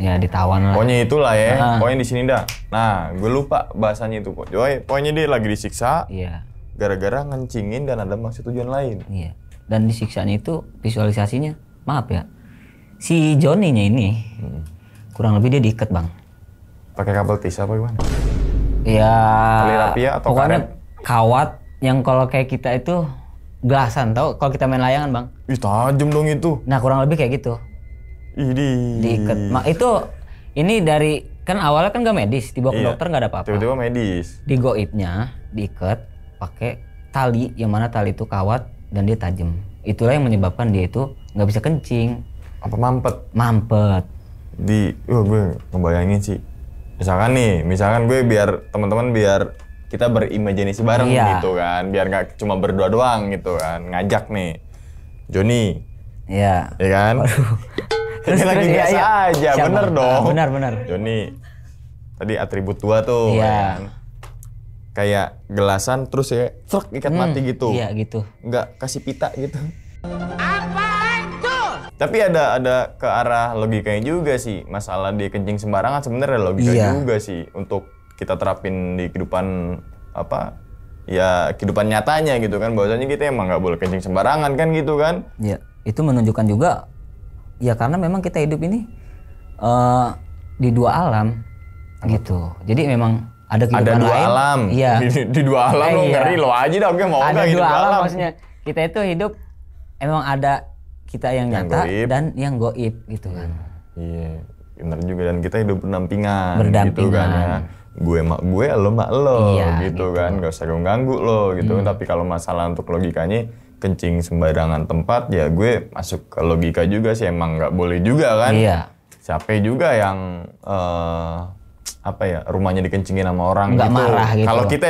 Ya ditawan lah. Pokoknya itulah ya. Pokoknya di sini dah. Nah, gue lupa bahasanya itu kok. Pokoknya dia lagi disiksa. Iya. Gara-gara ngencingin dan ada maksud tujuan lain. Iya. Dan disiksanya itu visualisasinya, maaf ya, si Johnny-nya ini kurang lebih dia diikat, Bang. Pakai kabel tis apa gimana? Ya. Tali rapia atau pokoknya karet? Kawat yang kalau kayak kita itu gelasan, tau? Kalau kita main layangan, Bang. Ih, tajam dong itu. Nah, kurang lebih kayak gitu. Diikat. Itu ini dari kan awalnya kan gak medis, dibawa ke dokter nggak ada apa-apa. Tiba-tiba medis. Di goibnya diikat pakai tali, yang mana tali itu kawat dan dia tajam. Itulah yang menyebabkan dia itu nggak bisa kencing. Apa mampet? Gue ngebayangin sih. Misalkan gue biar teman-teman biar kita berimajinasi bareng gitu kan, biar nggak cuma berdua doang gitu kan, ngajak nih Johnny. Iya. Ya kan? Ini lagi biasa aja, bener dong. Benar. Johnny, tadi atribut 2 tuh. Kan? Kayak gelasan terus ya, ikat mati gitu. Iya gitu. Nggak kasih pita gitu. Apaan tuh? Tapi ada ke arah logikanya juga sih. Masalah dia kencing sembarangan sebenarnya logika juga sih untuk kita terapin di kehidupan kehidupan nyatanya gitu kan. Bahwasanya kita emang nggak boleh kencing sembarangan kan gitu kan. Iya. Itu menunjukkan juga ya karena memang kita hidup ini di 2 alam gitu. Jadi memang ada kehidupan lain. Ada 2 alam. Iya. Di 2 alam lo ngeri lo aja dah, gue mau ada hidup 2 alam alam. Maksudnya kita itu hidup emang ada kita yang nyata goib dan yang goib gitu kan. Iya, benar juga, dan kita hidup berdampingan gitu kan ya. Gue mak gue, lo mak lo gitu kan, gak usah ganggu lo gitu. Tapi kalau masalah untuk logikanya kencing sembarangan tempat, ya gue masuk ke logika juga sih, emang nggak boleh juga kan. Iya. Siapa juga yang apa ya, rumahnya dikencingin sama orang nggak gitu. marah gitu. Kalau kita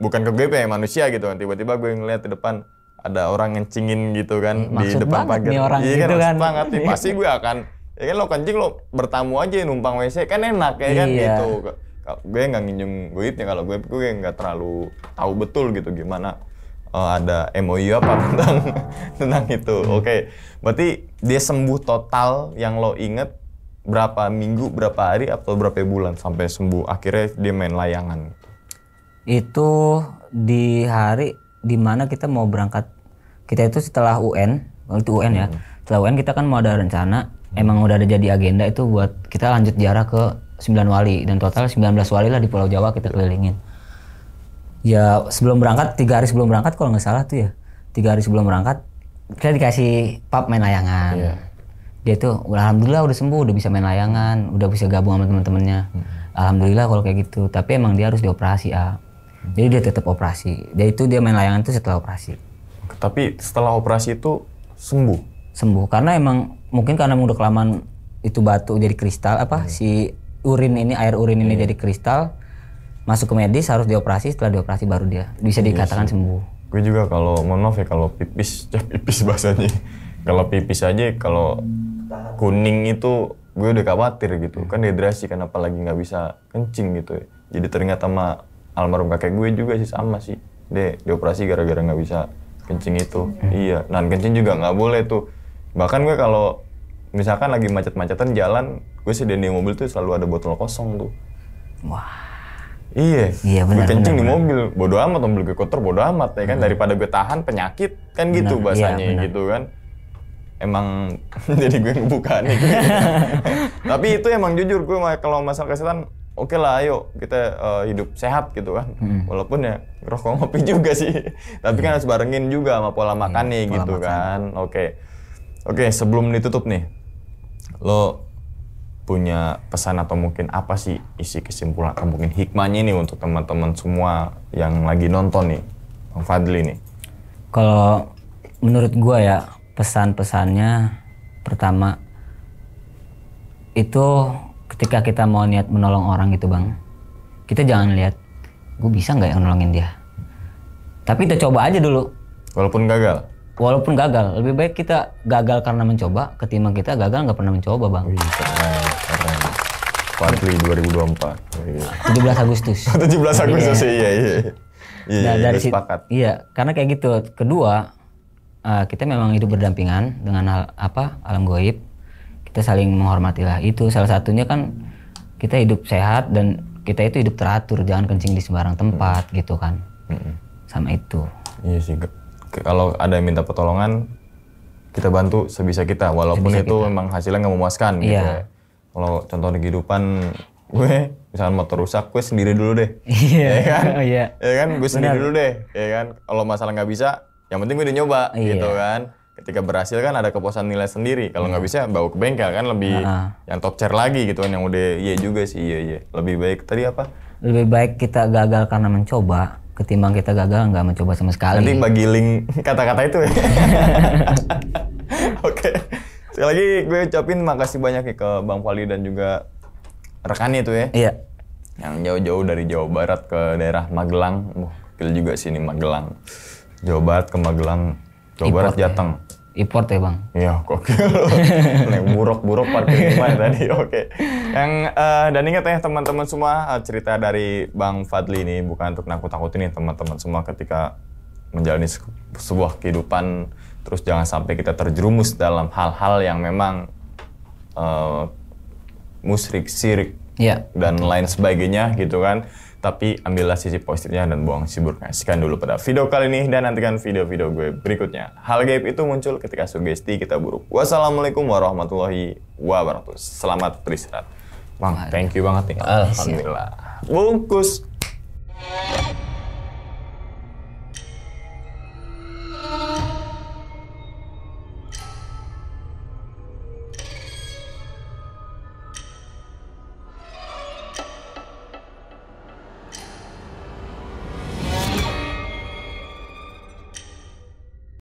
bukan ke gue ya, manusia gitu kan, tiba-tiba gue ngeliat di depan ada orang ngencingin gitu kan di depan pagar. Iya gitu kan, banget nih. Pasti gue akan, ya kan lo kencing lo bertamu aja numpang WC kan enak ya kan gitu. Gue nggak nginjung goibnya, kalau gue nggak terlalu tahu betul gitu gimana ada MOU apa tentang itu. Oke. Berarti dia sembuh total yang lo inget berapa minggu, berapa hari, atau berapa bulan sampai sembuh akhirnya dia main layangan? Itu di hari dimana kita mau berangkat, kita itu setelah UN, waktu itu UN ya, setelah UN kita kan mau ada rencana, emang udah ada jadi agenda itu buat kita lanjut ziarah ke 9 wali, dan total 19 wali lah di Pulau Jawa kita kelilingin. Ya sebelum berangkat, 3 hari sebelum berangkat kalau nggak salah tuh ya, 3 hari sebelum berangkat kita dikasih pap main layangan. Dia tuh alhamdulillah udah sembuh, udah bisa main layangan, udah bisa gabung sama teman-temannya. Alhamdulillah kalau kayak gitu, tapi emang dia harus dioperasi jadi dia tetap operasi. Dia main layangan itu setelah operasi. Tapi setelah operasi itu sembuh karena emang mungkin karena udah kelamaan itu batu jadi kristal si air urin ini jadi kristal, masuk ke medis harus dioperasi, setelah dioperasi baru dia bisa dikatakan sembuh. Gue juga kalau mohon maaf ya, kalau pipis bahasanya, kalau pipis aja kalau kuning itu gue udah khawatir gitu kan, dehidrasi kan, apalagi nggak bisa kencing gitu ya. Jadi teringat sama almarhum kakek gue juga sih, sama sih dia dioperasi gara-gara nggak bisa kencing itu. Iya, nah kencing juga nggak boleh tuh. Bahkan gue kalau misalkan lagi macet-macetan jalan, gue sediain di mobil tuh selalu ada botol kosong tuh. Wah. Iya benar. Gue kencing di mobil, bodo amat, mobil gue kotor bodo amat ya kan, daripada gue tahan penyakit kan gitu bahasanya gitu kan. Emang jadi gue ngebuka nih. Tapi itu emang jujur, gue kalau masalah kesehatan oke lah, ayo kita hidup sehat gitu kan. Walaupun ya rokok ngopi juga sih. Tapi kan harus barengin juga sama pola makannya gitu kan. Oke, sebelum ditutup nih, lo punya pesan atau mungkin apa sih isi kesimpulan atau mungkin hikmahnya nih untuk teman-teman semua yang lagi nonton nih, Bang Fadli nih? Kalau menurut gue ya, pesan-pesannya pertama itu ketika kita mau niat menolong orang gitu Bang, kita jangan lihat gue bisa nggak yang nolongin dia, tapi kita coba aja dulu. Walaupun gagal, lebih baik kita gagal karena mencoba ketimbang kita gagal nggak pernah mencoba Bang. Wih, keren. Fadli 2024. 17 Agustus. 17 Agustus iya. Nah, dari situ, iya, karena kayak gitu. Kedua, kita memang hidup berdampingan dengan alam goib. Kita saling menghormati lah. Itu salah satunya kan kita hidup sehat dan kita itu hidup teratur, jangan kencing di sembarang tempat gitu kan. Sama itu. Iya sih. Kalau ada yang minta pertolongan, kita bantu sebisa kita, walaupun itu memang hasilnya nggak memuaskan gitu ya. Kalau contoh di kehidupan gue, misalnya motor rusak, gue sendiri dulu deh. Ya kan? Ya kan, gue sendiri dulu deh. Ya kan, kalau masalah nggak bisa, yang penting gue udah nyoba gitu kan. Ketika berhasil kan ada kepuasan nilai sendiri. Kalau nggak bisa, bawa ke bengkel kan, lebih yang top chair lagi gitu kan, yang udah juga sih iya. Lebih baik tadi apa? Lebih baik kita gagal karena mencoba ketimbang kita gagal nggak mencoba sama sekali. Nanti bagi link kata-kata itu ya. Oke. Sekali lagi gue ucapin makasih banyak ya ke Bang Fadli dan juga rekannya itu ya. Iya. Yang jauh-jauh dari Jawa Barat ke daerah Magelang. Gokil juga sih ini Magelang. Jawa Barat ke Magelang. Jawa Barat Jateng. Import ya Bang? Iya, gokil. Naik buruk parkir rumah tadi. Oke. Dan ingat ya teman-teman semua, cerita dari Bang Fadli ini bukan untuk nakut-nakutin nih teman-teman semua ketika menjalani sebuah kehidupan. Terus jangan sampai kita terjerumus dalam hal-hal yang memang musyrik, syirik, dan lain sebagainya gitu kan. Tapi ambillah sisi positifnya dan buang sisi buruknya. Sekian dulu pada video kali ini dan nantikan video-video gue berikutnya. Hal gaib itu muncul ketika sugesti kita buruk. Wassalamualaikum warahmatullahi wabarakatuh. Selamat beristirahat. Bang, thank you banget nih. Alhamdulillah. Bungkus.